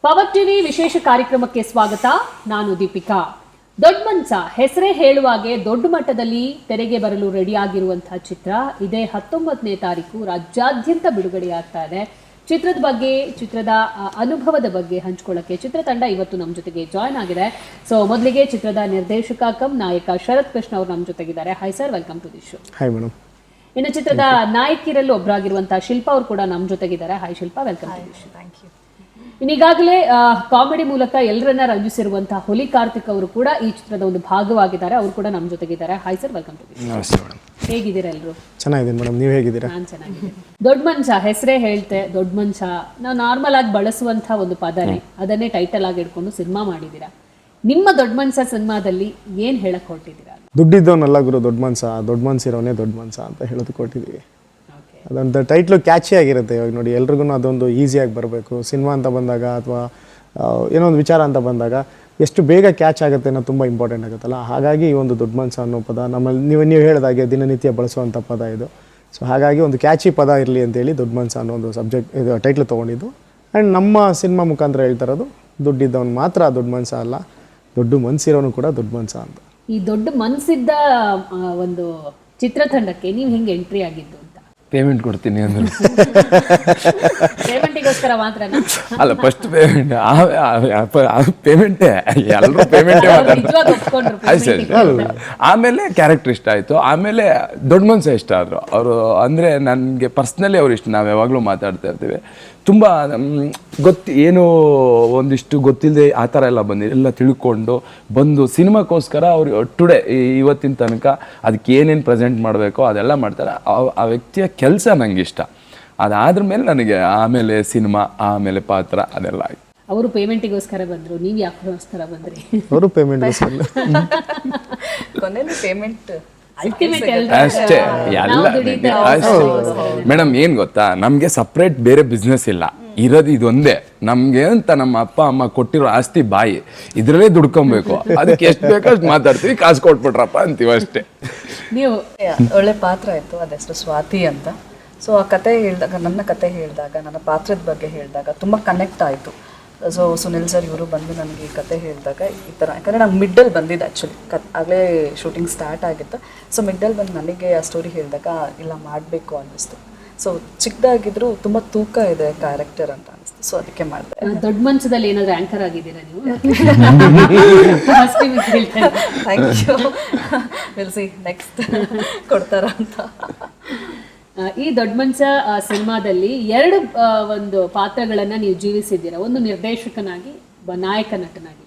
Power TV ವಿಶೇಷ ಕಾರ್ಯಕ್ರಮಕ್ಕೆ ಸ್ವಾಗತ. ನಾನು ದೀಪಿಕಾ. ದೊಡ್ಡ ಮನ್ಸ ಹೆಸರೇ ಹೇಳುವಾಗೆ ದೊಡ್ಡ ಮಟ್ಟದಲ್ಲಿ ತೆರೆಗೆ ಬರಲು ರೆಡಿಯಾಗಿರುವಂತಹ ಚಿತ್ರ ಇದೇ 19ನೇ ತಾರೀಕು ರಾಜ್ಯಾದ್ಯಂತ ಬಿಡುಗಡೆಯಾಗ್ತಾ ಇದೆ. ಚಿತ್ರದ ಬಗ್ಗೆ, ಚಿತ್ರದ ಅನುಭವದ ಬಗ್ಗೆ ಹಂಚ್ಕೊಳ್ಳಕ್ಕೆ ಚಿತ್ರತಂಡ ಇವತ್ತು ನಮ್ಮ ಜೊತೆಗೆ ಜಾಯ್ನ್ ಆಗಿದೆ. ಸೊ ಮೊದಲಿಗೆ ಚಿತ್ರದ ನಿರ್ದೇಶಕ ಕಮ್ ನಾಯಕ ಶರತ್ ಕೃಷ್ಣ ಅವರು ನಮ್ಮ ಜೊತೆಗಿದ್ದಾರೆ. Hi sir, welcome to the show. Hi madam. ಇನ್ನು ಚಿತ್ರದ ನಾಯಕಿಯರಲ್ಲಿ ಒಬ್ಬರಾಗಿರುವಂತಹ ಶಿಲ್ಪಾ ಅವರು ಕೂಡ ನಮ್ಮ ಜೊತೆಗಿದ್ದಾರೆ. Hi Shilpa, welcome to the show. Thank you. ಇನ್ನೀಗಾಗಲೇ ಕಾಮಿಡಿ ಮೂಲಕ ಎಲ್ಲರನ್ನ ರಂಜಿಸಿರುವಂತಹ ಹುಲಿ ಕಾರ್ತಿಕ್ ಅವರು ಕೂಡ ಈ ಚಿತ್ರದ ಒಂದು ಭಾಗವಾಗಿದ್ದಾರೆ. ಅವರು ಕೂಡ ನಮ್ಮ ಜೊತೆಗಿದ್ದಾರೆ. Hi sir, welcome to the show. ನಮಸ್ತೆ ಮೇಡಮ್. ಹೇಗಿದ್ದೀರಾ ಎಲ್ಲರೂ? ಚೆನ್ನಾಗಿದ್ದೀನಿ ಮೇಡಮ್, ನೀವು ಹೇಗಿದ್ದೀರಾ? ನಾನು ಚೆನ್ನಾಗಿದ್ದೀನಿ. ದೊಡ್ಡ ಮನುಷ್ಯ ಹೆಸರೇ ಹೇಳ್ತೆ. ದೊಡ್ಡ ಮನುಷ್ಯ ನಾವು ನಾರ್ಮಲ್ ಆಗಿ ಬಳಸುವಂತಹ ಒಂದು ಪದನೇ, ಅದನ್ನೇ ಟೈಟಲ್ ಆಗಿ ಇಟ್ಕೊಂಡು ಸಿನಿಮಾ ಮಾಡಿದ್ದೀರಾ. ನಿಮ್ಮ ದೊಡ್ಡ ಮನುಷ್ಯ ಸಿನಿಮಾದಲ್ಲಿ ಏನ್ ಹೇಳಕ್ ಹೊರಟಿದ್ದೀರಾ? ದುಡ್ಡಿದ್ದವನಲ್ಲ ಗುರು ದೊಡ್ಡ ಮನ್ಸಿರೋನೇ ದೊಡ್ಡ ಮನ್ಸ ಅಂತ ಹೇಳೋದು ಕೊಟ್ಟಿದ್ದೀವಿ. ಅದೊಂದು ಟೈಟ್ಲು ಕ್ಯಾಚಿ ಆಗಿರುತ್ತೆ. ಇವಾಗ ನೋಡಿ, ಎಲ್ರಿಗೂ ಅದೊಂದು ಈಸಿಯಾಗಿ ಬರಬೇಕು. ಸಿನಿಮಾ ಅಂತ ಬಂದಾಗ ಅಥವಾ ಏನೋ ಒಂದು ವಿಚಾರ ಅಂತ ಬಂದಾಗ ಎಷ್ಟು ಬೇಗ ಕ್ಯಾಚ್ ಆಗುತ್ತೆ ಅನ್ನೋದು ತುಂಬ ಇಂಪಾರ್ಟೆಂಟ್ ಆಗುತ್ತಲ್ಲ. ಹಾಗಾಗಿ ಈ ಒಂದು ದೊಡ್ಡ ಮನ್ಸ ಅನ್ನೋ ಪದ ನಮ್ಮಲ್ಲಿ ನೀವು ಹೇಳಿದಾಗೆ ದಿನನಿತ್ಯ ಬಳಸುವಂಥ ಪದ ಇದು. ಸೊ ಹಾಗಾಗಿ ಒಂದು ಕ್ಯಾಚಿ ಪದ ಇರಲಿ ಅಂತೇಳಿ ದೊಡ್ಡ ಮನ್ಸ ಅನ್ನೋ ಒಂದು ಸಬ್ಜೆಕ್ಟ್ ಇದು ಟೈಟ್ಲ್ ತೊಗೊಂಡಿದ್ದು. ಆ್ಯಂಡ್ ನಮ್ಮ ಸಿನಿಮಾ ಮುಖಾಂತರ ಹೇಳ್ತಾ ಇರೋದು ದುಡ್ಡಿದ್ದವನು ಮಾತ್ರ ದೊಡ್ಡ ಮನ್ಸ ಅಲ್ಲ, ದೊಡ್ಡ ಮನ್ಸಿರೋನು ಕೂಡ ದೊಡ್ಡ ಮನ್ಸ ಅಂತ. ಈ ದೊಡ್ಡ ಮನಸ್ಸಿದ್ದ ಒಂದು ಚಿತ್ರತಂಡಕ್ಕೆ ನೀವು ಹೆಂಗೆ ಎಂಟ್ರಿ ಆಗಿದ್ದು ಅಂತ? ಪೇಮೆಂಟ್ ಕೊಡ್ತೀನಿ ಅಂದ್ರೆ ಪೇಮೆಂಟಿಗೋಸ್ಕರ ಮಾತ್ರ ಅಲ್ಲ, ಫಸ್ಟ್ ಪೇಮೆಂಟ್, ಪೇಮೆಂಟೇ ಎಲ್ಲರೂ ಪೇಮೆಂಟೇ ಆಮೇಲೆ ಕ್ಯಾರೆಕ್ಟರ್ ಇಷ್ಟ ಆಯಿತು. ಆಮೇಲೆ ದೊಡ್ಡ ಮನ್ಸ ಇಷ್ಟ ಆದರು ಅವರು. ಅಂದರೆ ನನಗೆ ಪರ್ಸ್ನಲಿ ಅವ್ರು ಇಷ್ಟ. ನಾವು ಯಾವಾಗಲೂ ಮಾತಾಡ್ತಾ ಇರ್ತೀವಿ. ತುಂಬ ಏನು ಒಂದಿಷ್ಟು ಗೊತ್ತಿಲ್ಲದೆ ಆ ಥರ ಎಲ್ಲ ಎಲ್ಲ ತಿಳ್ಕೊಂಡು ಬಂದು ಸಿನಿಮಾಕ್ಕೋಸ್ಕರ ಅವರು ಟುಡೇ ಇವತ್ತಿನ ತನಕ ಅದಕ್ಕೆ ಏನೇನು ಪ್ರೆಸೆಂಟ್ ಮಾಡಬೇಕೋ ಅದೆಲ್ಲ ಮಾಡ್ತಾರೆ. ಆ ವ್ಯಕ್ತಿಯ ಕೆಲಸ ನನಗೆ ಇಷ್ಟ. ಅದಾದ್ರ ಮೇಲೆ ನನಗೆ ಆಮೇಲೆ ಸಿನಿಮಾ, ಆಮೇಲೆ ಪಾತ್ರ ಅದೆಲ್ಲ ಆಯ್ತು. ಅವರು ಪೇಮೆಂಟಿಗೋಸ್ಕರ ಬಂದರು, ನೀವು ಯಾಕೋಸ್ಕರ ಬಂದ್ರಿ? ಅವರು ಪೇಮೆಂಟ್ಗೋಸ್ಕರ. ಕೊನೆಯಲ್ಲಿ ಪೇಮೆಂಟ್ ಅಷ್ಟೇ ಎಲ್ಲ ಅಷ್ಟೇ ಮೇಡಮ್. ಏನು ಗೊತ್ತಾ, ನಮಗೆ ಸಪ್ರೇಟ್ ಬೇರೆ ಬಿಸ್ನೆಸ್ ಇಲ್ಲ, ಇರೋದು ಇದೊಂದೇ ನಮಗೆ ಅಂತ. ನಮ್ಮ ಅಪ್ಪ ಅಮ್ಮ ಕೊಟ್ಟಿರೋ ಆಸ್ತಿ ಬಾಯಿ, ಇದರಲ್ಲೇ ದುಡ್ಕೊಬೇಕು. ಅದಕ್ಕೆ ಎಷ್ಟು ಬೇಕೋ ಅಷ್ಟು ಮಾತಾಡ್ತೀವಿ, ಕಾಸು ಕೊಟ್ಬಿಟ್ರಪ್ಪ ಅಂತೀವಿ ಅಷ್ಟೇ. ನೀವು ಒಳ್ಳೆ ಪಾತ್ರ ಆಯಿತು, ಅದೆಷ್ಟು ಸ್ವಾತಿ ಅಂತ. ಸೊ ಆ ಕತೆ ಹೇಳಿದಾಗ, ನನ್ನ ಕತೆ ಹೇಳಿದಾಗ, ನನ್ನ ಪಾತ್ರದ ಬಗ್ಗೆ ಹೇಳಿದಾಗ ತುಂಬ ಕನೆಕ್ಟ್ ಆಯಿತು. ಸೊ ಸುನಿಲ್ ಸರ್ ಇವರು ಬಂದು ನನಗೆ ಈ ಕತೆ ಹೇಳಿದಾಗ ಈ ಥರ, ಯಾಕಂದರೆ ನಂಗೆ ಮಿಡ್ಡಲ್ಲಿ ಬಂದಿದ್ದು ಆ್ಯಕ್ಚುಲಿ ಆಗಲೇ ಶೂಟಿಂಗ್ ಸ್ಟಾರ್ಟ್ ಆಗಿತ್ತು. ಸೊ ಮಿಡ್ಡಲ್ಲಿ ಬಂದು ನನಗೆ ಆ ಸ್ಟೋರಿ ಹೇಳಿದಾಗ ಇಲ್ಲ ಮಾಡಬೇಕು ಅನ್ನಿಸ್ತು. ಸೊ ಚಿಕ್ಕದಾಗಿದ್ರು ತುಂಬ ತೂಕ ಇದೆ ಕ್ಯಾರೆಕ್ಟರ್ ಅಂತ ಅನಿಸ್ತು. ಸೊ ಅದಕ್ಕೆ ಮಾಡಿದೆ. ದೊಡ್ಡ ಮನಸ್ಸದಲ್ಲಿ ಏನಾದರೂ ಆ್ಯಂಕರ್ ಆಗಿದ್ದೀರಾ ನೀವು? Thank you. Will see next ಕೊಡ್ತಾರ ಅಂತ. ಈ ದೊಡ್ಡ ಮನ್ಸ ಸಿನಿಮಾದಲ್ಲಿ ಎರಡು ಒಂದು ಪಾತ್ರಗಳನ್ನ ನೀವು ಜೀವಿಸಿದ್ದೀರಾ. ಒಂದು ನಿರ್ದೇಶಕನಾಗಿ, ನಾಯಕ ನಟನಾಗಿ.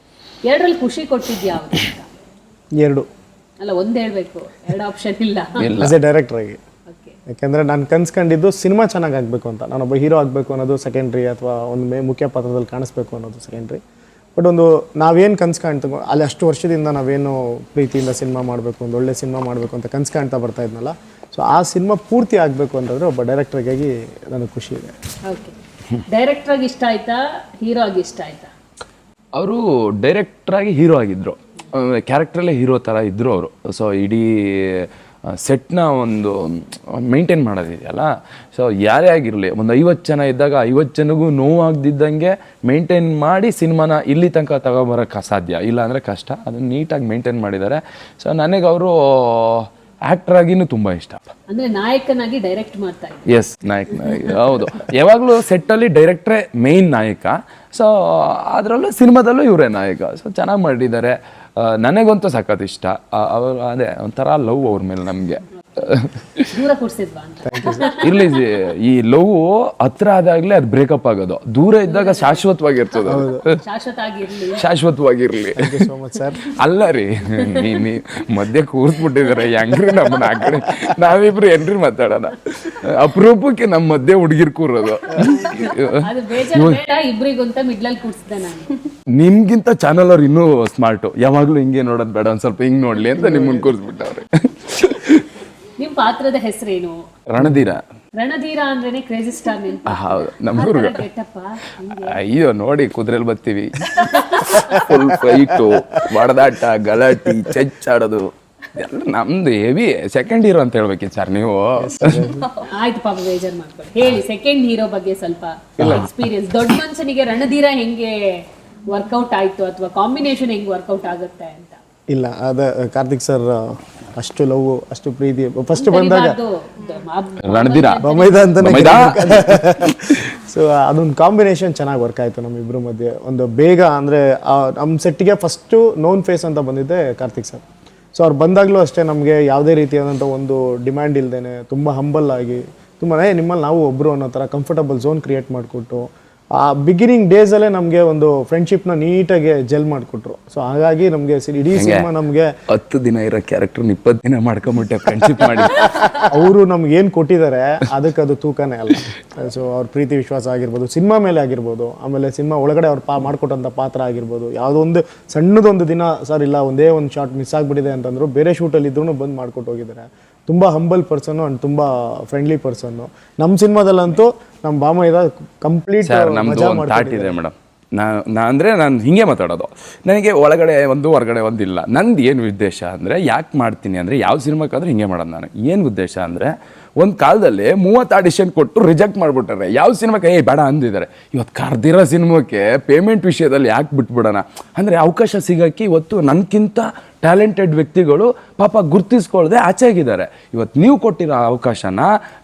ಎರಡರಲ್ಲಿ ಖುಷಿ ಕೊಟ್ಟಿದ್ಯಾ ಯಾವುದು? ಎರಡು ಅಲ್ಲ, ಒಂದು ಹೇಳ್ಬೇಕು, ಎರಡು ಆಪ್ಷನ್ ಇಲ್ಲ. ಆಸ್ ಎ ಡೈರೆಕ್ಟರ್ ಆಗಿ, ಯಾಕೆಂದರೆ ನಾನು ಕನ್ಸ್ಕೊಂಡಿದ್ದು ಸಿನಿಮಾ ಚೆನ್ನಾಗಿ ಆಗಬೇಕು ಅಂತ. ನಾನೊಬ್ಬ ಹೀರೋ ಆಗಬೇಕು ಅನ್ನೋದು ಸೆಕೆಂಡ್ರಿ, ಅಥವಾ ಒಂದು ಮುಖ್ಯ ಪಾತ್ರದಲ್ಲಿ ಕಾಣಿಸ್ಬೇಕು ಅನ್ನೋದು ಸೆಕೆಂಡ್ರಿ. ಬಟ್ ಒಂದು ನಾವೇನು ಕನ್ಸ್ಕಾಣ್ತೀವೋ ಅಲ್ಲಿ, ಅಷ್ಟು ವರ್ಷದಿಂದ ನಾವೇನು ಪ್ರೀತಿಯಿಂದ ಸಿನಿಮಾ ಮಾಡಬೇಕು, ಒಂದು ಒಳ್ಳೆ ಸಿನಿಮಾ ಮಾಡಬೇಕು ಅಂತ ಕನ್ಸ್ಕಾಣ್ತಾ ಬರ್ತಾ ಇದ್ನಲ್ಲ. ಸೊ ಆ ಸಿನಿಮಾ ಪೂರ್ತಿ ಆಗಬೇಕು ಅಂತಂದರೆ ಒಬ್ಬ ಡೈರೆಕ್ಟ್ರಾಗಿ ನನಗೆ ಖುಷಿ ಇದೆ. ಓಕೆ, ಡೈರೆಕ್ಟ್ರಾಗಿ ಇಷ್ಟ ಆಯ್ತಾ, ಹೀರೋ ಆಗಿ ಇಷ್ಟ ಆಯ್ತಾ? ಅವರು ಡೈರೆಕ್ಟ್ರಾಗಿ ಹೀರೋ ಆಗಿದ್ದರು, ಕ್ಯಾರೆಕ್ಟ್ರಲ್ಲೇ ಹೀರೋ ಥರ ಇದ್ದರು ಅವರು. ಸೊ ಇಡೀ ಸೆಟ್ನ ಒಂದು ಮೇಂಟೈನ್ ಮಾಡೋದಿದೆಯಲ್ಲ. ಸೊ ಯಾರೇ ಆಗಿರಲಿ, ಒಂದು 50 ಜನ ಇದ್ದಾಗ 50 ಜನಗೂ ನೋವಾಗ್ದಿದ್ದಂಗೆ ಮೇಂಟೈನ್ ಮಾಡಿ ಸಿನಿಮಾನ ಇಲ್ಲಿ ತನಕ ತಗೊಬರೋಕ್ಕೆ ಸಾಧ್ಯ. ಇಲ್ಲ ಅಂದರೆ ಕಷ್ಟ. ಅದನ್ನು ನೀಟಾಗಿ ಮೇಂಟೈನ್ ಮಾಡಿದ್ದಾರೆ. ಸೊ ನನಗೆ ಅವರು ಆ್ಯಕ್ಟರ್ ಆಗಿನೂ ತುಂಬ ಇಷ್ಟ. ಅಂದರೆ ನಾಯಕನಾಗಿ ಡೈರೆಕ್ಟ್ ಮಾಡ್ತಾ ಇದ್ದಾರೆ. ಎಸ್, ನಾಯಕನಾಗಿ. ಹೌದು, ಯಾವಾಗಲೂ ಸೆಟ್ಟಲ್ಲಿ ಡೈರೆಕ್ಟ್ರೇ ಮೇಯ್ನ್ ನಾಯಕ. ಸೊ ಅದರಲ್ಲೂ ಸಿನಿಮಾದಲ್ಲೂ ಇವರೇ ನಾಯಕ. ಸೊ ಚೆನ್ನಾಗಿ ಮಾಡಿದ್ದಾರೆ. ನನಗಂತೂ ಸಖತ್ ಇಷ್ಟ. ಅವರು ಅದೇ ಒಂಥರ ಲವ್ ಅವ್ರ ಮೇಲೆ ನಮಗೆ. ದೂರ ಕೂರಿಸಿದ್ವಾ ಅಂತ? ಇರ್ಲಿ, ಈ ಲವ್ ಹತ್ರ ಆದಾಗ್ಲೇ ಅದು ಬ್ರೇಕಪ್ ಆಗೋದು. ದೂರ ಇದ್ದಾಗ ಶಾಶ್ವತವಾಗಿರ್ತದೆ. ಶಾಶ್ವತವಾಗಿರ್ಲಿ. ಅಲ್ಲ ರೀ, ನೀ ಮಧ್ಯೆ ಕೂರಿಸ್ಬಿಟ್ಟಿದಾರೆ ಹೆಂಗ್ರಿ ನಮ್ಮನ್ನ ಆ ಕಡೆ. ನಾವಿಬ್ರು ಏನ್ರಿ ಮಾತಾಡೋಣ, ಅಪರೂಪಕ್ಕೆ ನಮ್ಮ ಮಧ್ಯೆ ಹುಡುಗಿರ್ ಕೂರೋದು. ಇಬ್ರಿಗಂತ ಮಿಡ್ಲಲ್ಲಿ ಕೂರಿಸಿದೆ ನಾನು. ನಿಮ್ಗಿಂತ ಚಾನಲ್ ಅವ್ರು ಇನ್ನೂ ಸ್ಮಾರ್ಟು. ಯಾವಾಗ್ಲೂ ಹಿಂಗೆ ನೋಡೋದು ಬೇಡ, ಒಂದ್ ಸ್ವಲ್ಪ ಹಿಂಗ್ ನೋಡ್ಲಿ ಅಂತ ನಿಮ್ಮನ್ನ ಕೂರಿಸ್ಬಿಟ್ಟವ್ರೆ. ನಿಮ್ ಪಾತ್ರದ ಹೆಸರೇನು? ರಣಧೀರ. ರಣಧೀರ ಅಂದ್ರೇನೆ ಕ್ರೇಜಿ ಸ್ಟಾರ್ ನೆನಪು. ಹೌದು, ನಮ್ಮೂರ್ಗ. ಅಯ್ಯೋ ನೋಡಿ, ಕುದುರೆಯಲ್ಲಿ ಬರ್ತೀವಿ, ಫುಲ್ ಫೈಟು, ಹೊಡೆದಾಟ, ಗಲಾಟಿ, ಚೆಚ್ಚಾಡೋದು. ಎಲ್ಲ ನಮ್ದು ಹೆವಿ ಸೆಕೆಂಡ್ ಹೀರೋ ಅಂತ ಹೇಳ್ಬೇಕಿತ್ತು ಸರ್ ನೀವು. ಆಯ್ತು ಪಾಪ ಬೇಜಾರ್ ಮಾಡ್ಕೊಳ್ಳಿ. ಹೇಳಿ ಸೆಕೆಂಡ್ ಹೀರೋ ಬಗ್ಗೆ ಸ್ವಲ್ಪ ಎಕ್ಸ್ಪೀರಿಯನ್ಸ್. ದೊಡ್ಡ ಮನುಷ್ಯನಿಗೆ ರಣಧೀರ ಹೆಂಗೆ ವರ್ಕೌಟ್ ಆಯ್ತು ಅಥವಾ ಕಾಂಬಿನೇಷನ್ ಹೆಂಗ್ ವರ್ಕೌಟ್ ಆಗುತ್ತೆ ಅಂತ. ಇಲ್ಲ ಅದ ಕಾರ್ತಿಕ್ ಸರ್ ಅಷ್ಟು ಲವ್ ಅಷ್ಟು ಪ್ರೀತಿ ಫಸ್ಟ್ ಬಂದಾಗ ರಣಧೀರ ಬಮೈದ ಅಂತಾನೆ ಸೊ ಅದೊಂದು ಕಾಂಬಿನೇಷನ್ ಚೆನ್ನಾಗಿ ವರ್ಕ್ ಆಯ್ತು ನಮ್ಮಿಬ್ರ ಮಧ್ಯೆ. ಒಂದು ಬೇಗ ಅಂದರೆ ನಮ್ಮ ಸೆಟ್ಗೆ ಫಸ್ಟು ನೋನ್ ಫೇಸ್ ಅಂತ ಬಂದಿದ್ದೆ ಕಾರ್ತಿಕ್ ಸರ್. ಸೊ ಅವ್ರು ಬಂದಾಗಲೂ ಅಷ್ಟೇ ನಮಗೆ ಯಾವುದೇ ರೀತಿಯಾದಂಥ ಒಂದು ಡಿಮ್ಯಾಂಡ್ ಇಲ್ಲದೇನೆ ತುಂಬ ಹಂಬಲ್ ಆಗಿ ತುಂಬ ನಿಮ್ಮಲ್ಲಿ ನಾವು ಒಬ್ಬರು ಅನ್ನೋ ಥರ ಕಂಫರ್ಟಬಲ್ ಝೋನ್ ಕ್ರಿಯೇಟ್ ಮಾಡಿಕೊಟ್ಟು ಆ ಬಿಗಿನಿಂಗ್ ಡೇಸಲ್ಲೇ ನಮಗೆ ಒಂದು ಫ್ರೆಂಡ್ಶಿಪ್ನ ನೀಟಾಗಿ ಜೆಲ್ ಮಾಡಿಕೊಟ್ರು. ಸೊ ಹಾಗಾಗಿ ನಮಗೆ ಇಡೀ ಸಿನಿಮಾ ನಮಗೆ 10 ದಿನ ಇರೋ ಕ್ಯಾರೆಕ್ಟರ್ 20 ದಿನ ಮಾಡ್ಕೊಂಬಿಟ್ಟೆ ಫ್ರೆಂಡ್ಶಿಪ್ ಮಾಡಿ. ಅವರು ನಮ್ಗೆ ಏನು ಕೊಟ್ಟಿದ್ದಾರೆ ಅದಕ್ಕೆ ಅದು ತೂಕನೇ ಅಲ್ಲ. ಸೊ ಅವ್ರ ಪ್ರೀತಿ ವಿಶ್ವಾಸ ಆಗಿರ್ಬೋದು, ಸಿನಿಮಾ ಮೇಲೆ ಆಗಿರ್ಬೋದು, ಆಮೇಲೆ ಸಿನಿಮಾ ಒಳಗಡೆ ಅವ್ರು ಮಾಡಿಕೊಟ್ಟಂಥ ಪಾತ್ರ ಆಗಿರ್ಬೋದು. ಯಾವುದೋ ಒಂದು ಸಣ್ಣದೊಂದು ದಿನ ಸರ್ ಇಲ್ಲ ಒಂದೇ ಒಂದು ಶಾರ್ಟ್ ಮಿಸ್ ಆಗಿಬಿಟ್ಟಿದೆ ಅಂತಂದ್ರು ಬೇರೆ ಶೂಟಲ್ಲಿ ಇದ್ರೂ ಬಂದು ಮಾಡ್ಕೊಟ್ಟು ಹೋಗಿದ್ದಾರೆ. ತುಂಬ ಹಂಬಲ್ ಪರ್ಸನ್ನು ಆ್ಯಂಡ್ ತುಂಬ ಫ್ರೆಂಡ್ಲಿ ಪರ್ಸನ್ನು. ನಮ್ಮ ಸಿನಿಮಾದಲ್ಲಂತೂ ನಮ್ಮ ಬಾಮೈದ ಕಂಪ್ಲೀಟ್ ನಮ್ದು ಒಂದು ಥಾಟ್ ಇದೆ ಮೇಡಮ್. ನಾನು ಹಿಂಗೆ ಮಾತಾಡೋದು. ನನಗೆ ಒಳಗಡೆ ಒಂದು ಹೊರಗಡೆ ಒಂದು ಇಲ್ಲ. ನಂದು ಏನು ಉದ್ದೇಶ ಅಂದರೆ ಯಾಕೆ ಮಾಡ್ತೀನಿ ಅಂದರೆ ಯಾವ ಸಿನಿಮಾಕ್ಕಾದ್ರೂ ಹಿಂಗೆ ಮಾಡೋದು. ನಾನು ಏನು ಉದ್ದೇಶ ಅಂದರೆ ಒಂದು ಕಾಲದಲ್ಲಿ 30 ಆಡಿಷನ್ ಕೊಟ್ಟು ರಿಜೆಕ್ಟ್ ಮಾಡಿಬಿಟ್ಟಾರೆ. ಯಾವ ಸಿನಿಮಾಕ್ಕೆ ಬೇಡ ಅಂದಿದ್ದಾರೆ. ಇವತ್ತು ಕರೆದಿರೋ ಸಿನಿಮಾಕ್ಕೆ ಪೇಮೆಂಟ್ ವಿಷಯದಲ್ಲಿ ಯಾಕೆ ಬಿಟ್ಬಿಡೋಣ ಅಂದರೆ ಅವಕಾಶ ಸಿಗೋಕ್ಕೆ ಇವತ್ತು ನನಗಿಂತ ಟ್ಯಾಲೆಂಟೆಡ್ ವ್ಯಕ್ತಿಗಳು ಪಾಪ ಗುರ್ತಿಸ್ಕೊಳ್ದೆ ಆಚೆಗಿದ್ದಾರೆ. ಇವತ್ತು ನೀವು ಕೊಟ್ಟಿರೋ ಅವಕಾಶನ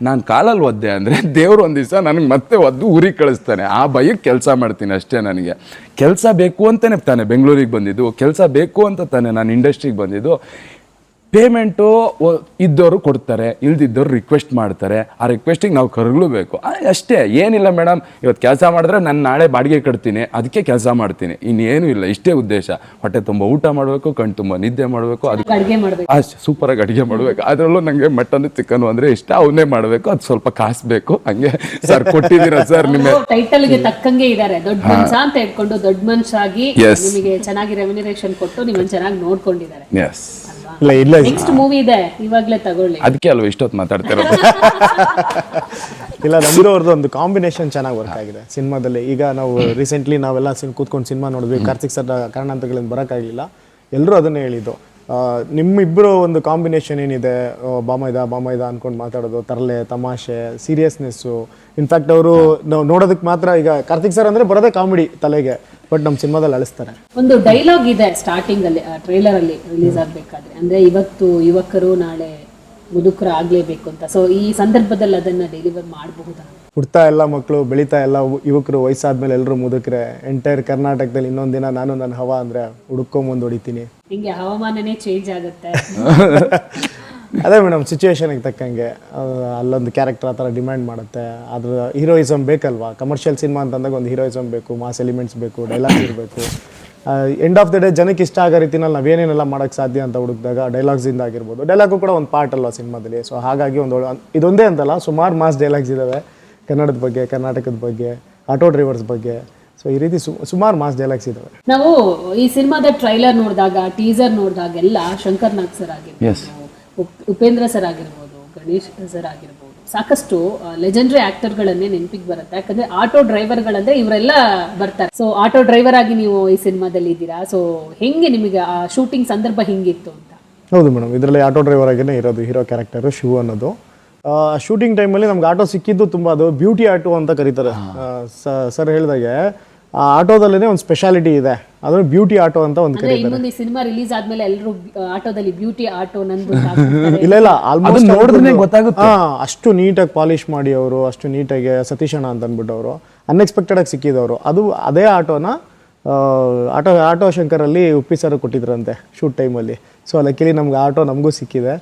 ನಾನು ಕಾಲಲ್ಲಿ ಒದ್ದೆ ಅಂದರೆ ದೇವರು ಒಂದು ದಿವಸ ನನಗೆ ಮತ್ತೆ ಒದ್ದು ಊರಿಗೆ ಕಳಿಸ್ತಾನೆ. ಆ ಭಯಕ್ಕೆ ಕೆಲಸ ಮಾಡ್ತೀನಿ ಅಷ್ಟೇ. ನನಗೆ ಕೆಲಸ ಬೇಕು ಅಂತಲೇ ತಾನೆ ಬೆಂಗಳೂರಿಗೆ ಬಂದಿದ್ದು, ಕೆಲಸ ಬೇಕು ಅಂತ ತಾನೆ ನಾನು ಇಂಡಸ್ಟ್ರಿಗೆ ಬಂದಿದ್ದು. ಪೇಮೆಂಟು ಇದ್ದವರು ಕೊಡ್ತಾರೆ, ಇಲ್ದಿದ್ದವ್ರು ರಿಕ್ವೆಸ್ಟ್ ಮಾಡ್ತಾರೆ. ಆ ರಿಕ್ವೆಸ್ಟಿಗೆ ನಾವು ಕರಗಲೇಬೇಕು ಅಷ್ಟೇ. ಏನಿಲ್ಲ ಮೇಡಮ್, ಇವತ್ತು ಕೆಲಸ ಮಾಡಿದ್ರೆ ನಾನು ನಾಳೆ ಬಾಡಿಗೆ ಕಟ್ತೀನಿ, ಅದಕ್ಕೆ ಕೆಲಸ ಮಾಡ್ತೀನಿ, ಇನ್ನೇನು ಇಲ್ಲ. ಇಷ್ಟೇ ಉದ್ದೇಶ. ಹೊಟ್ಟೆ ತುಂಬ ಊಟ ಮಾಡಬೇಕು, ಕಣ್ಣು ತುಂಬ ನಿದ್ದೆ ಮಾಡಬೇಕು, ಅದಕ್ಕೆ ಅಡುಗೆ ಮಾಡ್ಬೇಕು, ಅಷ್ಟು ಸೂಪರಾಗಿ ಅಡುಗೆ ಮಾಡಬೇಕು. ಅದರಲ್ಲೂ ನನಗೆ ಮಟನ್ ಚಿಕನ್ ಅಂದರೆ ಇಷ್ಟ, ಅವನ್ನೇ ಮಾಡಬೇಕು. ಅದು ಸ್ವಲ್ಪ ಕಾಸು ಬೇಕು. ಹಂಗೆ ಸರ್ ಕೊಟ್ಟಿದ್ದೀರಾ ಸರ್ ನಿಮ್ಮ ಟೈಟಲ್ಗೆ ತಕ್ಕಂಗೆ ಇದ್ದಾರೆ. ದೊಡ್ಡ ಮನುಷ್ಯ ಅಂತ ಹೇಳ್ಕೊಂಡು ದೊಡ್ಡ ಮನುಷ್ಯಾಗಿ ನಿಮಗೆ ಚೆನ್ನಾಗಿ ರೆಮ್ಯುನರೇಷನ್ ಕೊಟ್ಟು ನಿಮ್ಮನ್ನು ಚೆನ್ನಾಗಿ ನೋಡ್ಕೊಂಡಿದ್ದಾರೆ. ಎಸ್ ಇಲ್ಲ ಇಲ್ಲ ನೆಕ್ಸ್ಟ್ ಮೂವಿ ಇದೆ, ಇವಾಗಲೇ ತಗೊಳ್ಳಿ. ಅದಕ್ಕೆ ಅಲ್ವಾ ಇಷ್ಟೊತ್ತು ಮಾತಾಡ್ತಿರೋದು. ಇಲ್ಲ ನಮ್ದು ಅವ್ರದ್ದು ಒಂದು ಕಾಂಬಿನೇಷನ್ ಚೆನ್ನಾಗಿ ವರ್ಕ್ ಆಗಿದೆ ಸಿನಿಮಾದಲ್ಲಿ. ಈಗ ನಾವು ರೀಸೆಂಟ್ಲಿ ನಾವೆಲ್ಲ ಕೂತ್ಕೊಂಡು ಸಿನಿಮಾ ನೋಡಿದ್ವಿ. ಕಾರ್ತಿಕ್ ಸರ್ ಕಾರಣಾಂತರಗಳಿಂದ ಬರೋಕ್ಕಾಗಲಿಲ್ಲ. ಎಲ್ಲರೂ ಅದನ್ನೇ ಹೇಳಿದ್ದು. ನಿಮ್ಮಿಬ್ಬರು ಒಂದು ಕಾಂಬಿನೇಷನ್ ಏನಿದೆ, ಬಾಮೈದ ಅಂದ್ಕೊಂಡು ಮಾತಾಡೋದು, ತರಲೆ, ತಮಾಷೆ, ಸೀರಿಯಸ್ನೆಸ್ಸು. ಇನ್ಫ್ಯಾಕ್ಟ್ ಅವರು ನಾವು ನೋಡೋದಕ್ಕೆ ಮಾತ್ರ ಈಗ ಕಾರ್ತಿಕ್ ಸರ್ ಅಂದರೆ ಬರೋದೇ ಕಾಮಿಡಿ ತಲೆಗೆ, ಬಟ್ ನಮ್ಮ ಸಿನಿಮಾದಲ್ಲಿ ಅಳಿಸ್ತಾರೆ. ಒಂದು ಡೈಲಾಗ್ ಇದೆ ಸ್ಟಾರ್ಟಿಂಗ್ ಅಲ್ಲಿ, ಟ್ರೈಲರ್ ಅಲ್ಲಿ ರಿಲೀಸ್ ಆಗ್ಬೇಕಾದ್ರೆ, ಅಂದ್ರೆ ಇವತ್ತು ಯುವಕರು ನಾಳೆ ಮುದುಕರು ಆಗ್ಲೇಬೇಕು ಅಂತ. ಸೊ ಈ ಸಂದರ್ಭದಲ್ಲಿ ಅದನ್ನ ಡೆಲಿವರ್ ಮಾಡಬಹುದಾ? ಹುಡ್ತಾ ಎಲ್ಲ ಮಕ್ಕಳು, ಬೆಳೀತಾ ಎಲ್ಲ ಯುವಕರು, ವಯಸ್ಸಾದ್ಮೇಲೆ ಎಲ್ಲರೂ ಮುದುಕರೆ. ಎಂಟೈರ್ ಕರ್ನಾಟಕದಲ್ಲಿ ಇನ್ನೊಂದು ದಿನ ನಾನು ನನ್ನ ಹವಾ ಅಂದರೆ ಹುಡುಕೊಂಬಂದು ಹೊಡಿತೀನಿ. ಹಿಂಗೆ ಹವಾಮಾನನೇ ಚೇಂಜ್ ಆಗುತ್ತೆ. ಅದೇ ಮೇಡಮ್, ಸಿಚುವೇಶನ್ಗೆ ತಕ್ಕಂಗೆ ಅಲ್ಲೊಂದು ಕ್ಯಾರೆಕ್ಟರ್ ಆ ಥರ ಡಿಮ್ಯಾಂಡ್ ಮಾಡುತ್ತೆ. ಅದ್ರ ಹೀರೋಯಿಸಮ್ ಬೇಕಲ್ವಾ. ಕಮರ್ಷಿಯಲ್ ಸಿನಿಮಾ ಅಂತಂದಾಗ ಒಂದು ಹೀರೋಯಿಸಮ್ ಬೇಕು, ಮಾಸ್ ಎಲಿಮೆಂಟ್ಸ್ ಬೇಕು, ಡೈಲಾಗ್ಸ್ ಇರಬೇಕು. ಎಂಡ್ ಆಫ್ ದ ಡೇ ಜನಕ್ಕೆ ಇಷ್ಟ ಆಗೋ ರೀತಿನಲ್ಲಿ ನಾವೇನೇನೆಲ್ಲ ಮಾಡೋಕ್ಕೆ ಸಾಧ್ಯ ಅಂತ ಹುಡುಕಿದಾಗ ಡೈಲಾಗ್ಸಿಂದ ಆಗಿರ್ಬೋದು. ಡೈಲಾಗು ಕೂಡ ಒಂದು ಪಾರ್ಟ್ ಅಲ್ವಾ ಸಿನಿಮಾದಲ್ಲಿ. ಸೊ ಹಾಗಾಗಿ ಇದೊಂದೇ ಅಂತಲ್ಲ, ಸುಮಾರು ಮಾಸ್ ಡೈಲಾಗ್ಸ್ ಇದ್ದಾವೆ ಕನ್ನಡದ ಬಗ್ಗೆ, ಕರ್ನಾಟಕದ ಬಗ್ಗೆ, ಆಟೋ ಡ್ರೈವರ್ಸ್ ಬಗ್ಗೆ. ಸೊ ಈ ರೀತಿ ಸುಮಾರು ಮಾಸ್ ಡೈಲಾಗ್ಸ್ ಇದ್ದಾವೆ. ನಾವು ಈ ಸಿನಿಮಾದ ಟ್ರೈಲರ್ ನೋಡಿದಾಗ, ಟೀಸರ್ ನೋಡಿದಾಗೆಲ್ಲ ಶಂಕರ್ ನಾಗ್ ಸರ್ ಆಗಿರ್ಬೋದು, ಉಪೇಂದ್ರ ಸರ್ ಆಗಿರ್ಬೋದು, ಗಣೇಶ್ ಸರ್ ಆಗಿರ್ಬೋದು, ಸಾಕಷ್ಟು ಲೆಜೆಂಡರಿ ಆಕ್ಟರ್ಗಳನ್ನೇ ನೆನಪಿಗೆ ಬರುತ್ತೆ. ಯಾಕಂದ್ರೆ ಆಟೋ ಡ್ರೈವರ್ಗಳಂದ್ರೆ ಇವರೆಲ್ಲ ಬರ್ತಾರೆ. ಸೊ ಆಟೋ ಡ್ರೈವರ್ ಆಗಿ ನೀವು ಈ ಸಿನಿಮಾದಲ್ಲಿ ಇದ್ದೀರಾ. ಸೊ ಹೆಂಗೆ ನಿಮಗೆ ಆ ಶೂಟಿಂಗ್ ಸಂದರ್ಭ ಹೆಂಗಿತ್ತು ಅಂತ? ಹೌದು ಮೇಡಮ್, ಇದರಲ್ಲಿ ಆಟೋ ಡ್ರೈವರ್ ಆಗೇ ಇರೋದು ಹೀರೋ ಕ್ಯಾರೆಕ್ಟರು ಶಿವ ಅನ್ನೋದು. ಶೂಟಿಂಗ್ ಟೈಮಲ್ಲಿ ನಮ್ಗೆ ಆಟೋ ಸಿಕ್ಕಿದ್ದು ತುಂಬ, ಅದು ಬ್ಯೂಟಿ ಆಟೋ ಅಂತ ಕರೀತಾರೆ. ಸರ್ ಹೇಳಿದಾಗೆ ಆ ಆಟೋದಲ್ಲೇ ಒಂದು ಸ್ಪೆಷಾಲಿಟಿ ಇದೆ, ಅದು ಬ್ಯೂಟಿ ಆಟೋ ಅಂತ ಒಂದು ಕರೀತಾರೆ. ಈ ಸಿನಿಮಾ ರಿಲೀಸ್ ಆದ್ಮೇಲೆ ಎಲ್ಲರೂ ಆಟೋದಲ್ಲಿ ಬ್ಯೂಟಿ ಆಟೋ ನಂದು ಇಲ್ಲ ಆಲ್ಮೋಸ್ಟ್ ನೋಡಿದ್ರೆ ಗೊತ್ತಾಗುತ್ತೆ. ಅಷ್ಟು ನೀಟಾಗಿ ಪಾಲಿಶ್ ಮಾಡಿ ಅವರು, ಅಷ್ಟು ನೀಟಾಗಿ ಸತೀಶಣ್ಣ ಅಂತ ಅಂದ್ಬಿಟ್ಟು ಅವರು ಅನ್ಎಕ್ಸ್ಪೆಕ್ಟೆಡ್ ಆಗಿ ಸಿಕ್ಕಿದವರು. ಅದು ಅದೇ ಆಟೋನ ಆಟೋ ಶಂಕರಲ್ಲಿ ಉಪ್ಪಿ ಸರ್ ಕೊಟ್ಟಿದ್ರಂತೆ ಶೂಟ್ ಟೈಮಲ್ಲಿ. ಸೊ ಲಕ್ಕಿಲಿ ನಮ್ಗೆ ಆಟೋ ನಮಗೂ ಸಿಕ್ಕಿದೆ.